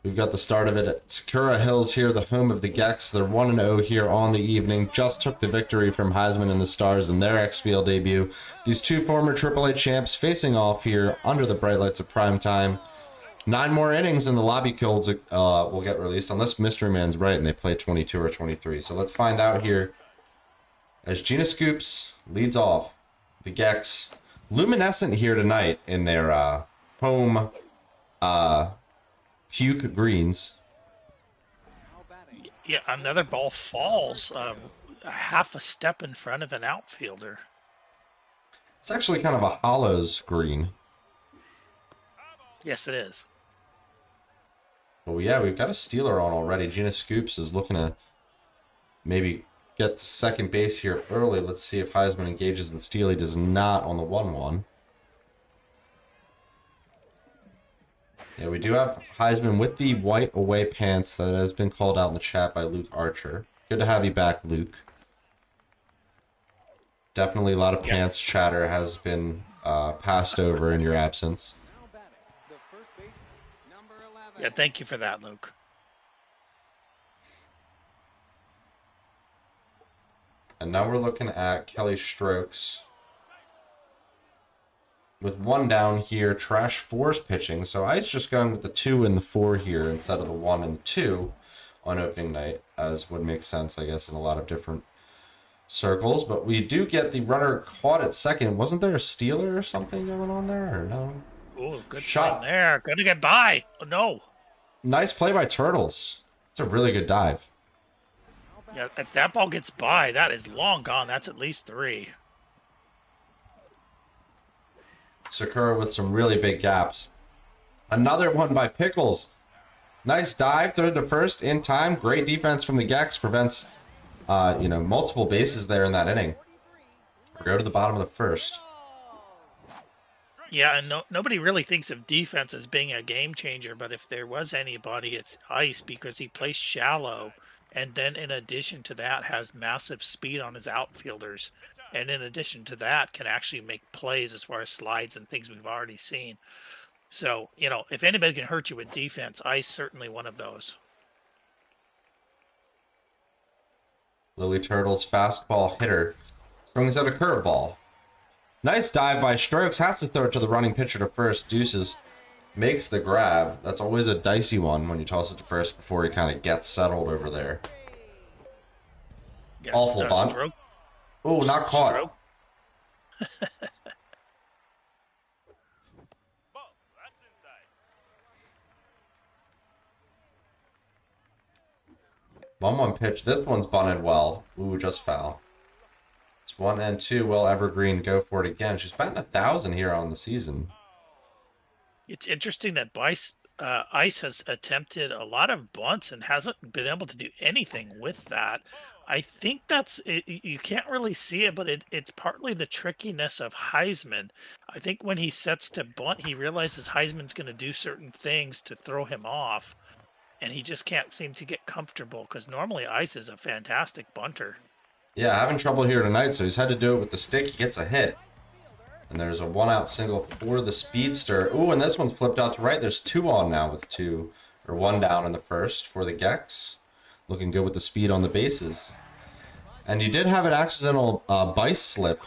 We've got the start of it at Sakura Hills here, the home of the Gex. They're 1-0 here on the evening. Just took the victory from Heisman and the Stars in their XBL debut. These two former AAA champs facing off here under the bright lights of prime time. 9 more innings and the lobby kills will get released, unless Mystery Man's right and they play 22 or 23. So let's find out here as Gina Scoops leads off. The Gex, luminescent here tonight in their home puke greens. Yeah, another ball falls a half a step in front of an outfielder. It's actually kind of a hollows green. Yes, it is. Well, yeah, we've got a stealer on already. Gina Scoops is looking to maybe get to second base here early. Let's see if Heisman engages in steal. He does not on the 1-1. Yeah, we do have Heisman with the white away pants that has been called out in the chat by Luke Archer. Good to have you back, Luke. Definitely a lot of pants chatter has been passed over in your absence. Yeah, thank you for that, Luke. And now we're looking at Kelly Strokes. With 1 down here, Trash 4's pitching. So Ice just going with the 2 and the 4 here instead of the 1 and the 2 on opening night, as would make sense, I guess, in a lot of different circles. But we do get the runner caught at second. Wasn't there a stealer or something going on there, or no? Oh, good Shot. shot there. Going to get by. Oh, no. Nice play by Turtles. It's a really good dive. Yeah, if that ball gets by, that is long gone. That's at least 3. Sakura with some really big gaps. Another one by Pickles. Nice dive, third to first in time. Great defense from the Gex. Prevents, multiple bases there in that inning. We go to the bottom of the first. Yeah, and nobody really thinks of defense as being a game changer, but if there was anybody, it's Ice, because he plays shallow, and then in addition to that has massive speed on his outfielders. And in addition to that, can actually make plays as far as slides and things we've already seen. So, if anybody can hurt you with defense, Ice certainly one of those. Lily Turtle's fastball hitter swings out a curveball. Nice dive by Strokes. Has to throw it to the running pitcher to first. Deuces makes the grab. That's always a dicey one when you toss it to first before he kind of gets settled over there. Yes, Awful bunt. Oh, not caught. 1-1 pitch. This one's bunted well. Ooh, just foul. It's 1 and 2. Will Evergreen go for it again? She's batting 1,000 here on the season. It's interesting that Ice has attempted a lot of bunts and hasn't been able to do anything with that. I think you can't really see it, but it's partly the trickiness of Heisman. I think when he sets to bunt, he realizes Heisman's going to do certain things to throw him off, and he just can't seem to get comfortable, because normally Ice is a fantastic bunter. Yeah, having trouble here tonight, so he's had to do it with the stick. He gets a hit. And there's a 1-out single for the speedster. Ooh, and this one's flipped out to right. There's 2 on now with 1 down in the first for the Gex. Looking good with the speed on the bases. And you did have an accidental bice slip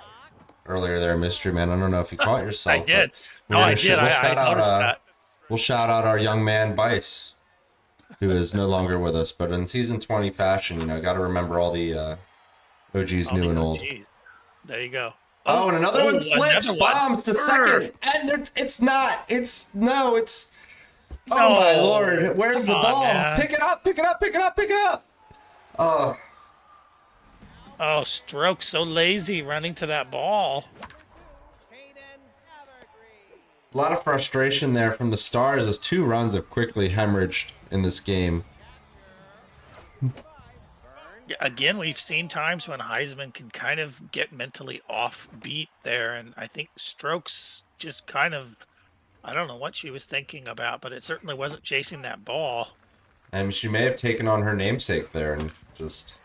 earlier there, Mystery Man. I don't know if you caught yourself. I did. No, I did. I noticed that. We'll shout out our young man, Bice, who is no longer with us. But in Season 20 fashion, got to remember all the OGs, new and old. There you go. Oh, and another one slips, bombs to second. And no. Oh, my Lord. Where's the ball? Man. Pick it up. Oh, Stroke so lazy running to that ball. A lot of frustration there from the Stars as 2 runs have quickly hemorrhaged in this game. Again, we've seen times when Heisman can kind of get mentally off beat there, and I think Strokes just kind of, I don't know what she was thinking about, but it certainly wasn't chasing that ball. And she may have taken on her namesake there and just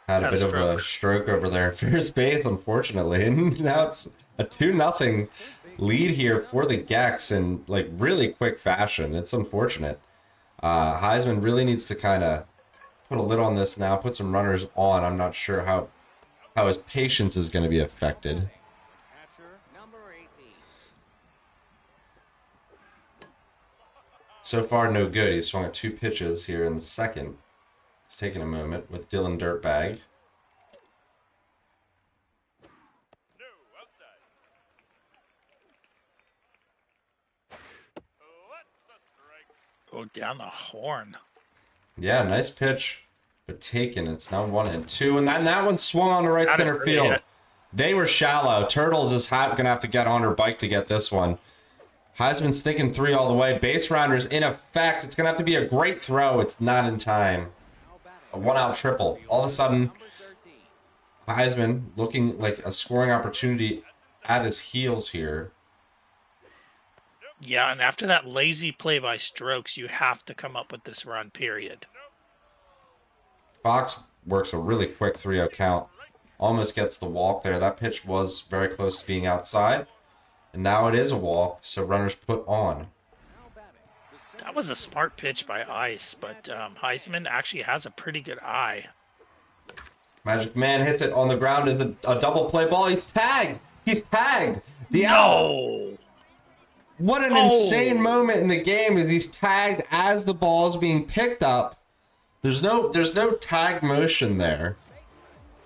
had a bit of a stroke over there at first base, unfortunately. And now it's a 2-0 lead here for the Gex in like really quick fashion. It's unfortunate. Heisman really needs to kind of put a lid on this now, put some runners on. I'm not sure how his patience is going to be affected. So far, no good. He's swung at 2 pitches here in the second. He's taking a moment with Dylan Dirtbag. Oh, down the horn. Yeah, nice pitch, but taken. It's now 1-2, and that one swung on the right center field. They were shallow. Turtles is gonna have to get on her bike to get this one. Heisman's thinking 3 all the way. Base rounders in effect. It's gonna have to be a great throw. It's not in time. A 1-out triple. All of a sudden, Heisman looking like a scoring opportunity at his heels here. Yeah, and after that lazy play by Strokes, you have to come up with this run, period. Fox works a really quick 3-0 count. Almost gets the walk there. That pitch was very close to being outside. And now it is a walk, so runners put on. That was a smart pitch by Ice, but Heisman actually has a pretty good eye. Magic Man hits it on the ground as a double play ball. He's tagged. He's tagged. The out. No! What an insane moment in the game is he's tagged as the ball is being picked up. There's no tag motion there.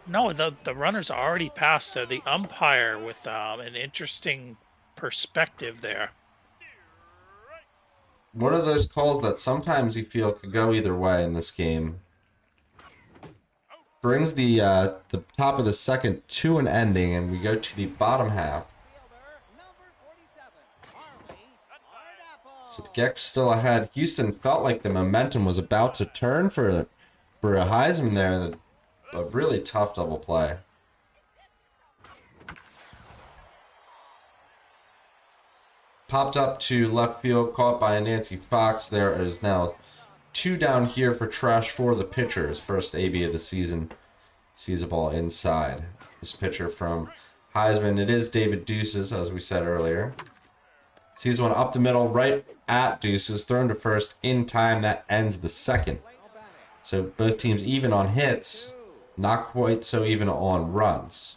No, the runners are already past, so the umpire with an interesting perspective there. One of those calls that sometimes you feel could go either way in this game. Brings the top of the second to an ending, and we go to the bottom half. So the Gex still ahead. Houston felt like the momentum was about to turn for a Heisman there, and a really tough double play. Popped up to left field, caught by Nancy Fox. There is now 2 down here for trash for the pitchers. First AB of the season. Sees a ball inside. This pitcher from Heisman. It is David Deuces, as we said earlier. Sees one up the middle, right at Deuces. Thrown to first in time. That ends the second. So both teams even on hits. Not quite so even on runs.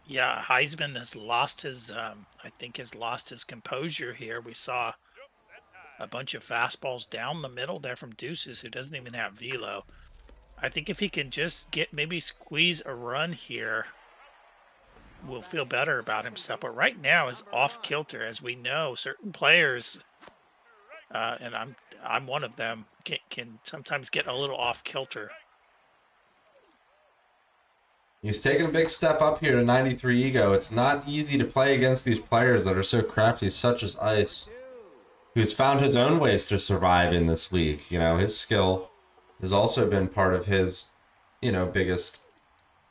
Yeah, Heisman has lost his, I think has lost his composure here. We saw a bunch of fastballs down the middle there from Deuces, who doesn't even have velo. I think if he can just maybe squeeze a run here, will feel better about himself. But right now is off kilter, as we know. Certain players, and I'm one of them, can sometimes get a little off kilter. He's taking a big step up here to 93 ego. It's not easy to play against these players that are so crafty, such as Ice, who's found his own ways to survive in this league. You know, his skill has also been part of his, biggest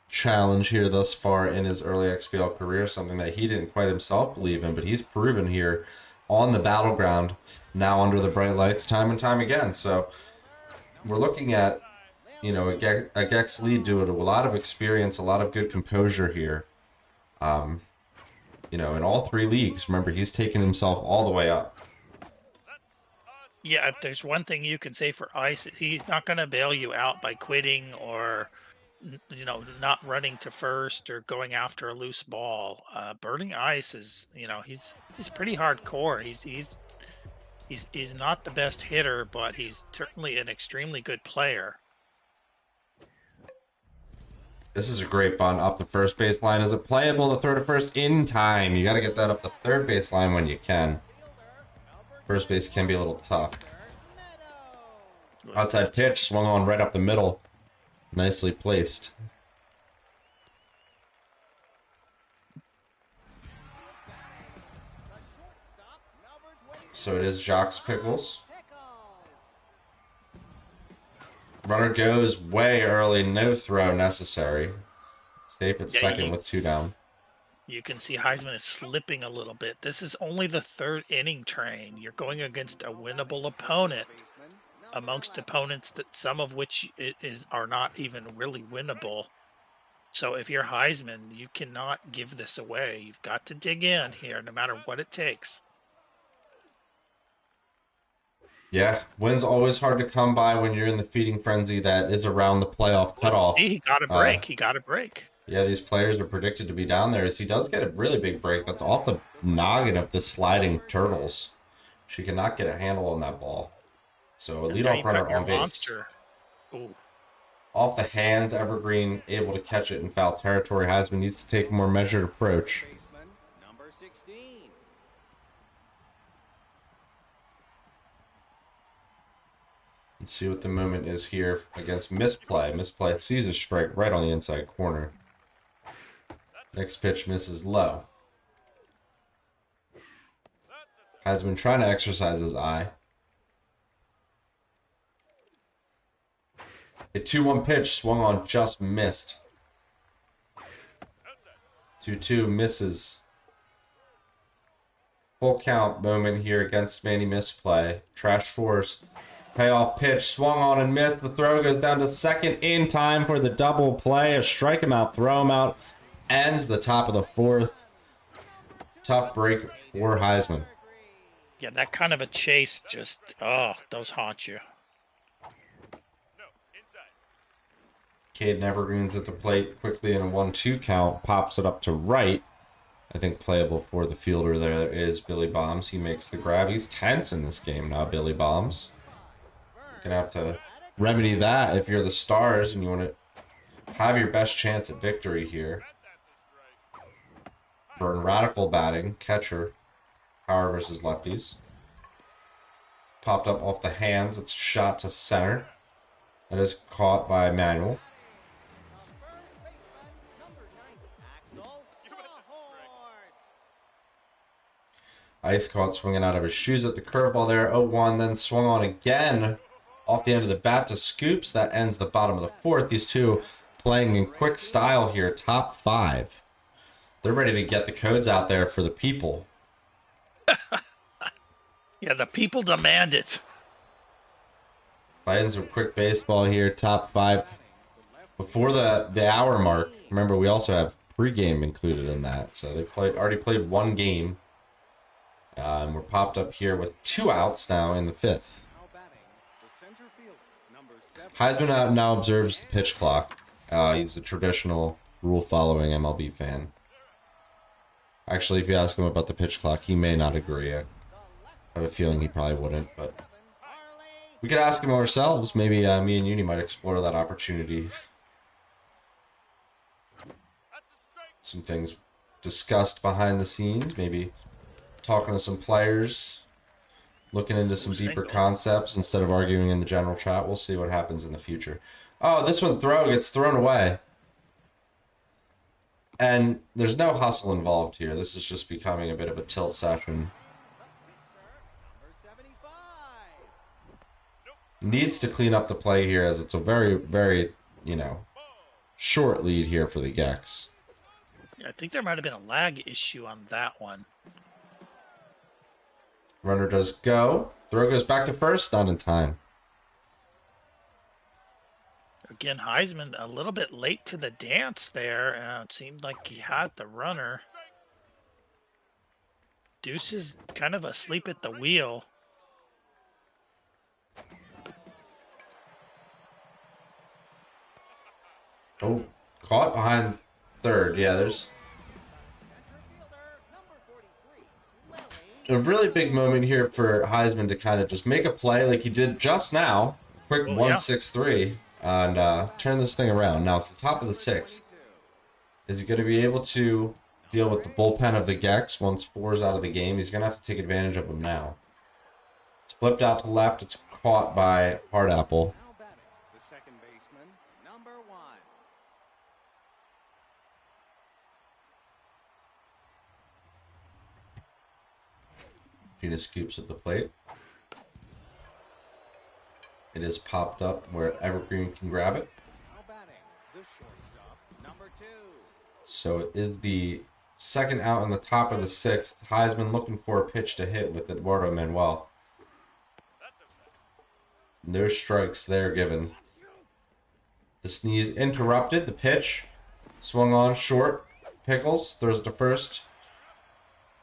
challenge here thus far in his early XBL career, something that he didn't quite himself believe in, but he's proven here on the battleground, now under the bright lights, time and time again. So we're looking at, a Gex lead due to a lot of experience, a lot of good composure here. In all 3 leagues. Remember, he's taken himself all the way up. Yeah, if there's one thing you can say for Ice, he's not going to bail you out by quitting or, not running to first or going after a loose ball. Burning Ice is, he's pretty hardcore. He's not the best hitter, but he's certainly an extremely good player. This is a great bunt up the first base line. Is it playable to throw to first in time? You got to get that up the third base line when you can. First base can be a little tough. Outside pitch, swung on right up the middle. Nicely placed. So it is Jacques Pickles. Runner goes way early, no throw necessary. Safe at second with 2 down. You can see Heisman is slipping a little bit. This is only the 3rd inning train. You're going against a winnable opponent, amongst opponents that some of which are not even really winnable. So if you're Heisman, you cannot give this away. You've got to dig in here, no matter what it takes. Yeah, wins always hard to come by when you're in the feeding frenzy that is around the playoff cutoff. See, he got a break. He got a break. Yeah, these players are predicted to be down there. As he does get a really big break. That's off the noggin of the sliding turtles. She cannot get a handle on that ball. So a And now leadoff you've got runner your on base. monster. Ooh. Off the hands, Evergreen able to catch it in foul territory. Heisman needs to take a more measured approach. Baseman, number 16. Let's see what the moment is here against Misplay. Misplay sees a strike right on the inside corner. Next pitch misses low. Has been trying to exercise his eye. A 2-1 pitch swung on, just missed. 2-2 misses. Full count moment here against Manny Misplay. Trash force. Payoff pitch swung on and missed. The throw goes down to second in time for the double play. A strike him out, throw him out. Ends the top of the fourth. Tough break for Heisman. Yeah, that kind of a chase just, oh, those haunt you. Caden Evergreen's at the plate quickly in a 1-2 count. Pops it up to right. I think playable for the fielder there is Billy Bombs. He makes the grab. He's tense in this game now, Billy Bombs. You're going to have to remedy that if you're the Stars and you want to have your best chance at victory here. Burn Radical batting. Catcher. Power versus lefties. Popped up off the hands. It's a shot to center. That is caught by Manuel. Ice caught swinging out of his shoes at the curveball there. 0-1, then swung on again off the end of the bat to Scoops. That ends the bottom of the fourth. These two playing in quick style here, top five. They're ready to get the codes out there for the people. Yeah, the people demand it. Playing some quick baseball here, top five. Before the hour mark, remember we also have pregame included in that. So they already played one game. And we're popped up here with 2 outs now in the fifth. Heisman now observes the pitch clock. He's a traditional rule-following MLB fan. Actually, if you ask him about the pitch clock, he may not agree. I have a feeling he probably wouldn't, but we could ask him ourselves. Maybe me and Uni might explore that opportunity. Some things discussed behind the scenes, maybe talking to some players, looking into some deeper concepts instead of arguing in the general chat. We'll see what happens in the future. Oh, this one gets thrown away. And there's no hustle involved here. This is just becoming a bit of a tilt session. Needs to clean up the play here as it's a very, very, short lead here for the Gex. Yeah, I think there might have been a lag issue on that one. Runner does go. Throw goes back to first, not in time. Again, Heisman a little bit late to the dance there. It seemed like he had the runner. Deuce is kind of asleep at the wheel. Oh, caught behind third. Yeah, there's a really big moment here for Heisman to kind of just make a play like he did just now. Quick 1-6-3 and turn this thing around. Now it's the top of the sixth. Is he going to be able to deal with the bullpen of the Gex once 4's out of the game? He's going to have to take advantage of them now. It's flipped out to left. It's caught by Hard Apple. The second baseman, number 1. Gina scoops at the plate. It is popped up where Evergreen can grab it. Now batting, the shortstop, number 2. So it is the second out in the top of the sixth. Heisman looking for a pitch to hit with Eduardo Manuel. No strikes there given. The sneeze interrupted the pitch. Swung on short. Pickles throws to first.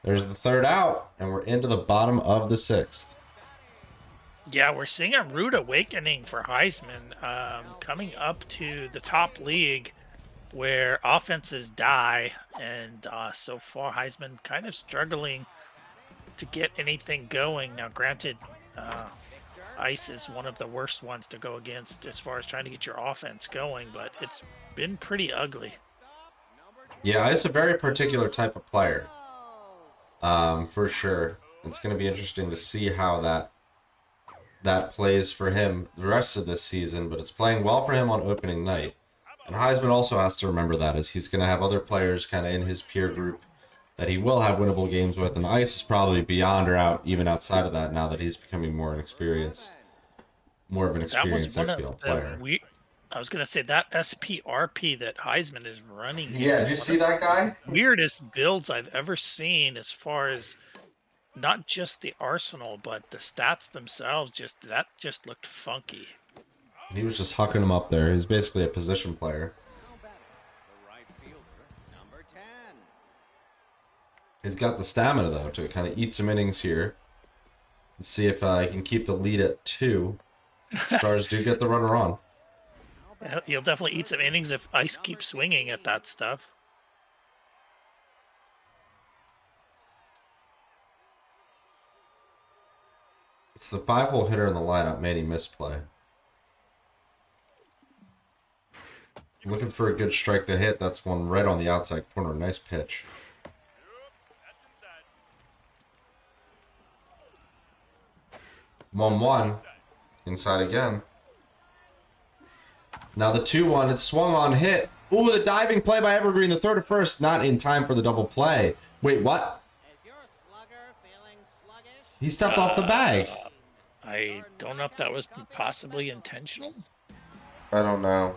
There's the third out, and we're into the bottom of the sixth. Yeah, we're seeing a rude awakening for Heisman coming up to the top league where offenses die. And so far, Heisman kind of struggling to get anything going. Now, granted, Ice is one of the worst ones to go against as far as trying to get your offense going, but it's been pretty ugly. Yeah, Ice is a very particular type of player. For sure. It's going to be interesting to see how that plays for him the rest of this season, but it's playing well for him on opening night. And Heisman also has to remember that, as he's going to have other players kind of in his peer group that he will have winnable games with, and Ice is probably beyond or out even outside of that now that he's becoming more of an experienced XBL player. I was going to say that SPRP that Heisman is running. Yeah, did you see that guy? Weirdest builds I've ever seen as far as not just the arsenal, but the stats themselves. That just looked funky. He was just hucking him up there. He's basically a position player. He's got the stamina, though, to kind of eat some innings here. Let's see if he can keep the lead at 2. Stars do get the runner on. He'll definitely eat some innings if Ice keeps swinging at that stuff. It's the 5-hole hitter in the lineup, Manny misplay. Looking for a good strike to hit. That's one right on the outside corner. Nice pitch. One inside again. Now the 2-1, it's swung on, hit. Ooh, the diving play by Evergreen, the third to first, not in time for the double play. Wait, what? He stepped off the bag. I don't know if that was possibly intentional. I don't know.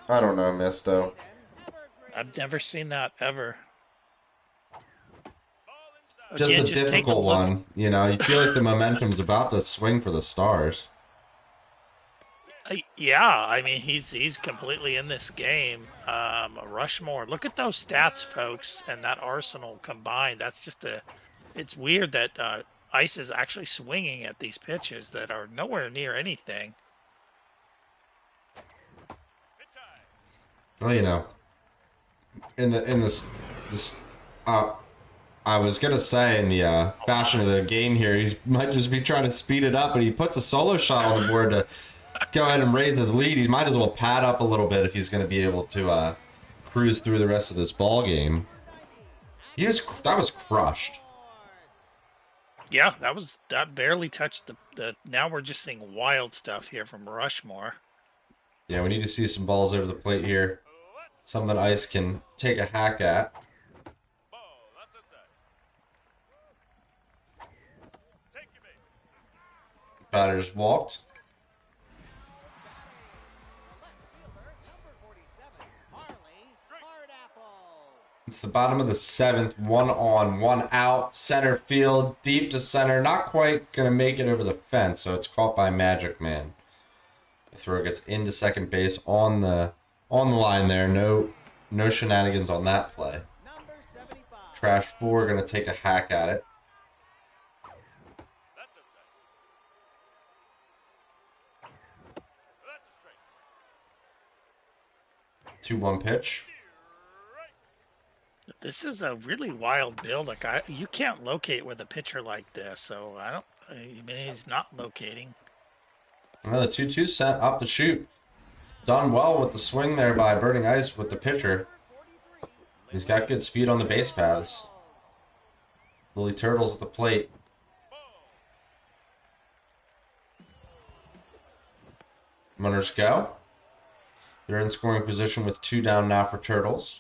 Misto. I've never seen that ever. Just Again, a difficult one. You know, you feel like the momentum's about to swing for the Stars. Yeah, I mean, he's completely in this game. Rushmore, look at those stats, folks, and that arsenal combined. That's just it's weird that Ice is actually swinging at these pitches that are nowhere near anything. Well, you know, I was gonna say in the fashion of the game here, he might just be trying to speed it up, but he puts a solo shot on the board to go ahead and raise his lead. He might as well pad up a little bit if he's going to be able to cruise through the rest of this ball game. That was crushed. Yeah, that barely touched the. Now we're just seeing wild stuff here from Rushmore. Yeah, we need to see some balls over the plate here. Something Ice can take a hack at. Batters walked. It's the bottom of the 7th, 1 on, 1 out, center field, deep to center, not quite going to make it over the fence, so it's caught by Magic Man. The throw gets into second base on the line there. No shenanigans on that play. Trash 4 going to take a hack at it. Two 1 pitch. This is a really wild build. Like you can't locate with a pitcher like this, so I mean, he's not locating. Well, the 2-2 set up the shoot. Done well with the swing there by Burningice with the pitcher. He's got good speed on the base paths. Lily Turtles at the plate. Runners go. They're in scoring position with 2 down now for Turtles.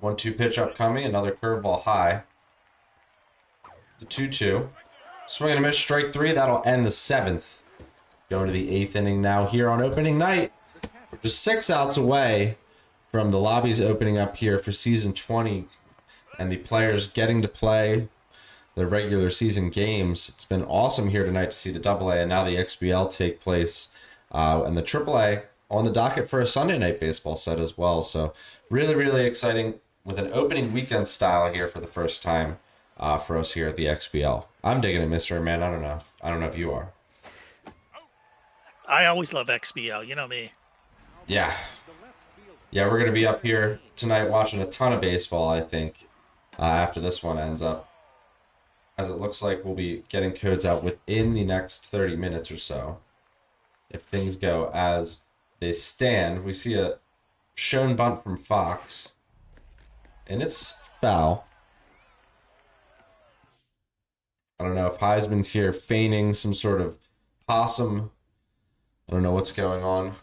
1-2 pitch upcoming, another curveball high. The 2-2. Swing and a miss, strike 3. That'll end the 7th. Going to the 8th inning now here on opening night. Just 6 outs away from the lobbies opening up here for season 20 and the players getting to play the regular season games. It's been awesome here tonight to see the AA and now the XBL take place and the AAA on the docket for a Sunday night baseball set as well. So really, really exciting with an opening weekend style here for the first time for us here at the XBL. I'm digging it, Mr. Man. I don't know if you are. I always love XBL. You know me. Yeah. Yeah, we're going to be up here tonight watching a ton of baseball, I think, after this one ends up. As it looks like we'll be getting codes out within the next 30 minutes or so. If things go as they stand, we see a shown bunt from Fox. And it's foul. I don't know if Heisman's here feigning some sort of possum. I don't know what's going on.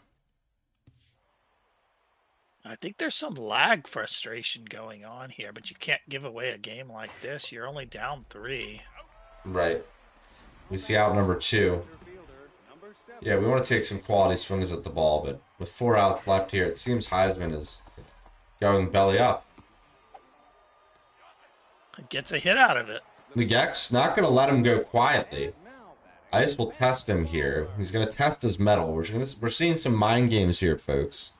I think there's some lag frustration going on here, but you can't give away a game like this. You're only down 3. Right. We see out number 2. Yeah, we want to take some quality swings at the ball, but with 4 outs left here, it seems Heisman is going belly up. Gets a hit out of it. The Gex not going to let him go quietly. Ice will test him here. He's going to test his metal. We're seeing some mind games here, folks.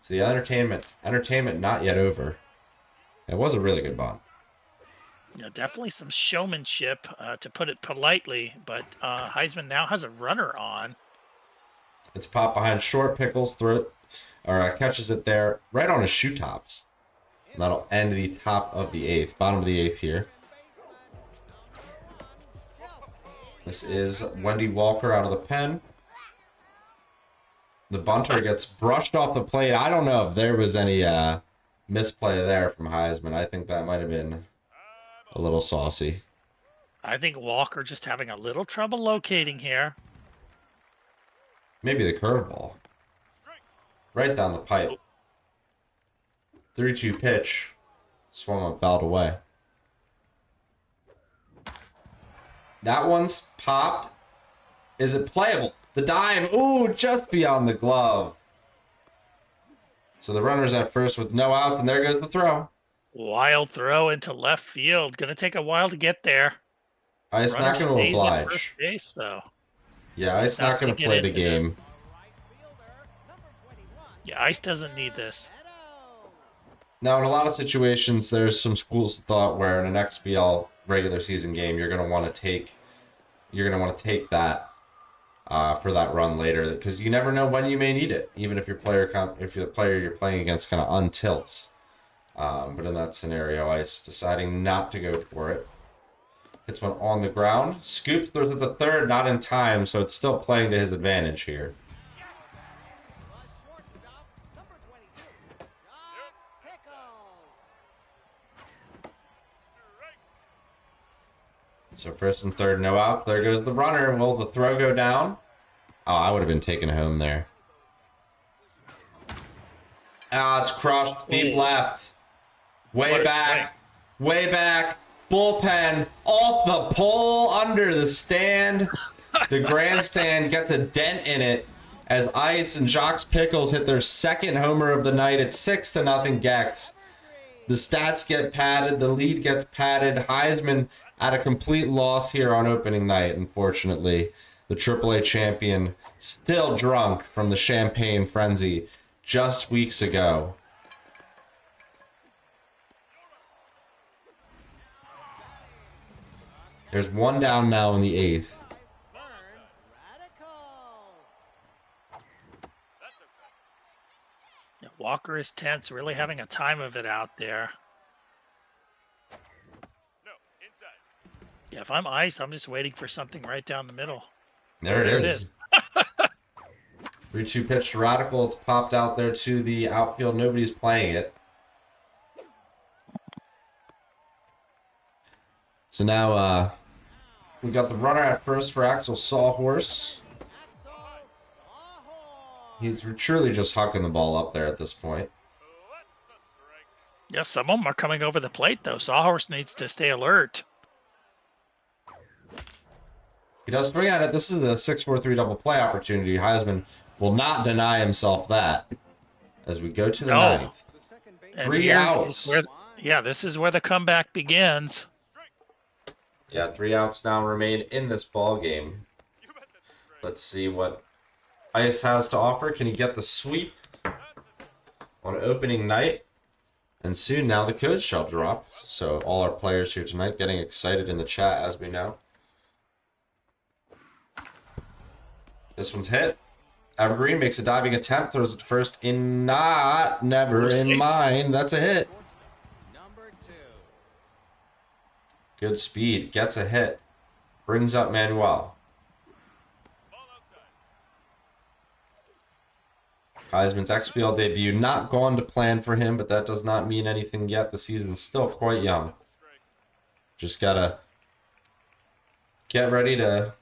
So the entertainment not yet over. It was a really good bunt. Yeah, definitely some showmanship, to put it politely. But Heisman now has a runner on. It's popped behind short. Pickles catches it there right on his shoe tops. And that'll end the top of the 8th, bottom of the 8th here. This is Wendy Walker out of the pen. The bunter gets brushed off the plate. I don't know if there was any misplay there from Heisman. I think that might have been a little saucy. I think Walker just having a little trouble locating here. Maybe the curveball. Right down the pipe. 3-2 pitch. Swung on, fouled away. That one's popped. Is it playable? The dive. Ooh, just beyond the glove. So the runner's at first with no outs, and there goes the throw. Wild throw into left field. Going to take a while to get there. Ice Runner not going to stays at oblige. first base, though. Yeah, Ice not going to play the game. Yeah, Ice doesn't need this. Now, in a lot of situations, there's some schools of thought where in an XBL regular season game, you're going to want to take that for that run later, because you never know when you may need it, even if the player you're playing against kind of untilts. But in that scenario, Ice deciding not to go for it. Hits one on the ground. Scoops through to the third, not in time, so it's still playing to his advantage here. So first and third, no out. There goes the runner. Will the throw go down? Oh, I would have been taken home there. Ah, it's crushed. Deep left. Way back. Way back. Bullpen. Off the pole. Under the stand. The grandstand gets a dent in it as Ice and Jocks Pickles hit their second homer of the night. It's 6-0 Gex. The stats get padded. The lead gets padded. Heisman at a complete loss here on opening night, unfortunately. The AAA champion still drunk from the champagne frenzy just weeks ago. There's one down now in the 8th. Yeah, Walker is tense, really having a time of it out there. Yeah, if I'm Ice, I'm just waiting for something right down the middle. There it is. 3-2 pitch to Radical. It's popped out there to the outfield. Nobody's playing it. So now we got the runner at first for Axel Sawhorse. He's truly just hucking the ball up there at this point. Yeah, some of them are coming over the plate, though. Sawhorse needs to stay alert. He does swing at it. This is a 6-4-3 double play opportunity. Heisman will not deny himself that as we go to the 9th. And 3 outs. This is where the comeback begins. Yeah, 3 outs now remain in this ball game. Let's see what Ice has to offer. Can he get the sweep on opening night? And soon now the codes shall drop. So all our players here tonight getting excited in the chat as we know. This one's hit. Evergreen makes a diving attempt, throws it first in never in mine. That's a hit. Good speed, gets a hit. Brings up Manuel. Heisman's XBL debut not gone to plan for him, but that does not mean anything yet. The season's still quite young. Just gotta get ready to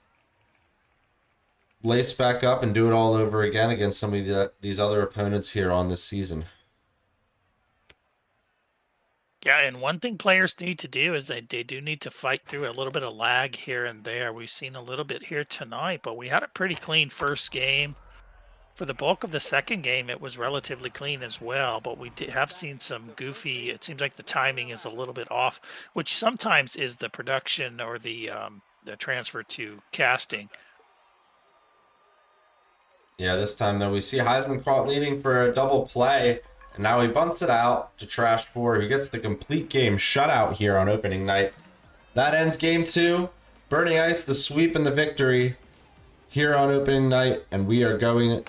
lace back up and do it all over again against some of these other opponents here on this season. Yeah, and one thing players need to do is they do need to fight through a little bit of lag here and there. We've seen a little bit here tonight, but we had a pretty clean first game. For the bulk of the second game, it was relatively clean as well, but we have seen some goofy. It seems like the timing is a little bit off, which sometimes is the production or the transfer to casting. Yeah, this time though we see Heisman caught leading for a double play, and now he bunts it out to Trash 4, who gets the complete game shutout here on opening night. That ends game 2. Burning Ice, the sweep and the victory here on opening night, and we are going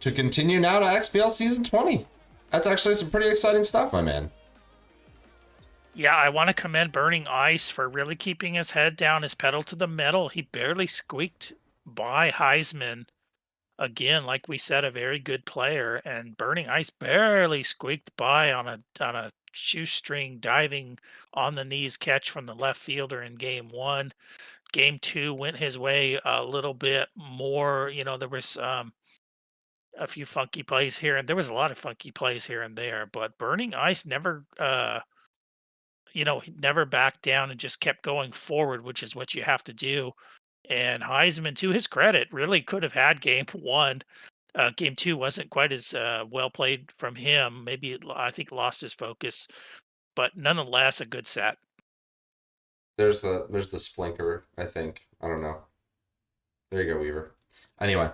to continue now to XBL Season 20. That's actually some pretty exciting stuff, my man. Yeah, I want to commend Burning Ice for really keeping his head down, his pedal to the metal. He barely squeaked by Heisman. Again, like we said, a very good player, and Burning Ice barely squeaked by on a shoestring diving on the knees catch from the left fielder in game 1. Game 2 went his way a little bit more. You know, there was a few funky plays here, and there was a lot of funky plays here and there, but Burning Ice never never backed down and just kept going forward, which is what you have to do. And Heisman, to his credit, really could have had game 1. Game 2 wasn't quite as well played from him. Maybe, I think, lost his focus, but nonetheless a good set. There's the splinker, I think. I don't know. There you go, Weaver. Anyway,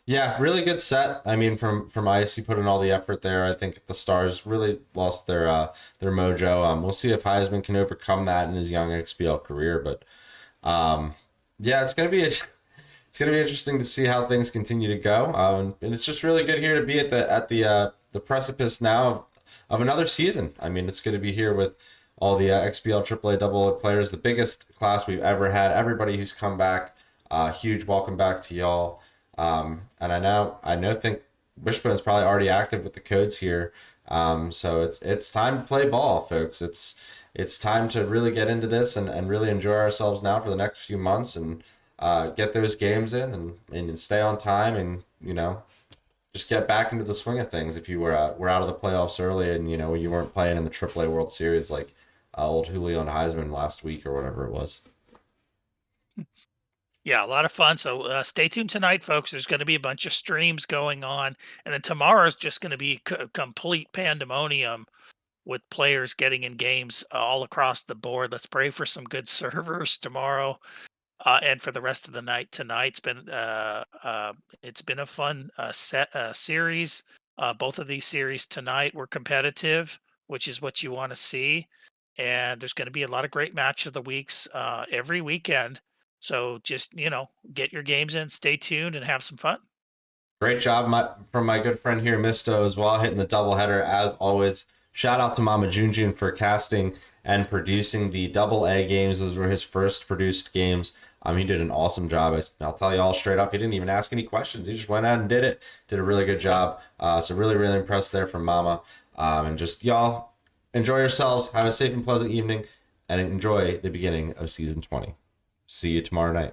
yeah, really good set. I mean, from Ice, he put in all the effort there. I think the Stars really lost their mojo. We'll see if Heisman can overcome that in his young XBL career. But yeah, it's gonna be interesting to see how things continue to go. And it's just really good here to be at the precipice now of another season. I mean, it's good to be here with all the XBL AAA AA players, the biggest class we've ever had. Everybody who's come back, huge welcome back to y'all. And I think Wishbone's probably already active with the codes here. So it's time to play ball, folks. It's time to really get into this and really enjoy ourselves now for the next few months and get those games in and stay on time and, just get back into the swing of things. If you were out of the playoffs early and, you weren't playing in the AAA World Series like old Julio and Heisman last week or whatever it was. Yeah, a lot of fun. So stay tuned tonight, folks. There's going to be a bunch of streams going on. And then tomorrow's just going to be complete pandemonium with players getting in games all across the board. Let's pray for some good servers tomorrow and for the rest of the night tonight. It's been a fun series. Both of these series tonight were competitive, which is what you want to see. And there's going to be a lot of great match of the weeks every weekend. So just, get your games in, stay tuned, and have some fun. Great job from my good friend here, Misto, as well, hitting the doubleheader as always. Shout out to Mama Junjun for casting and producing the AA games. Those were his first produced games. He did an awesome job. I'll tell you all straight up, he didn't even ask any questions. He just went out and did it. Did a really good job. So really, really impressed there from Mama. And just, y'all, enjoy yourselves. Have a safe and pleasant evening. And enjoy the beginning of Season 20. See you tomorrow night.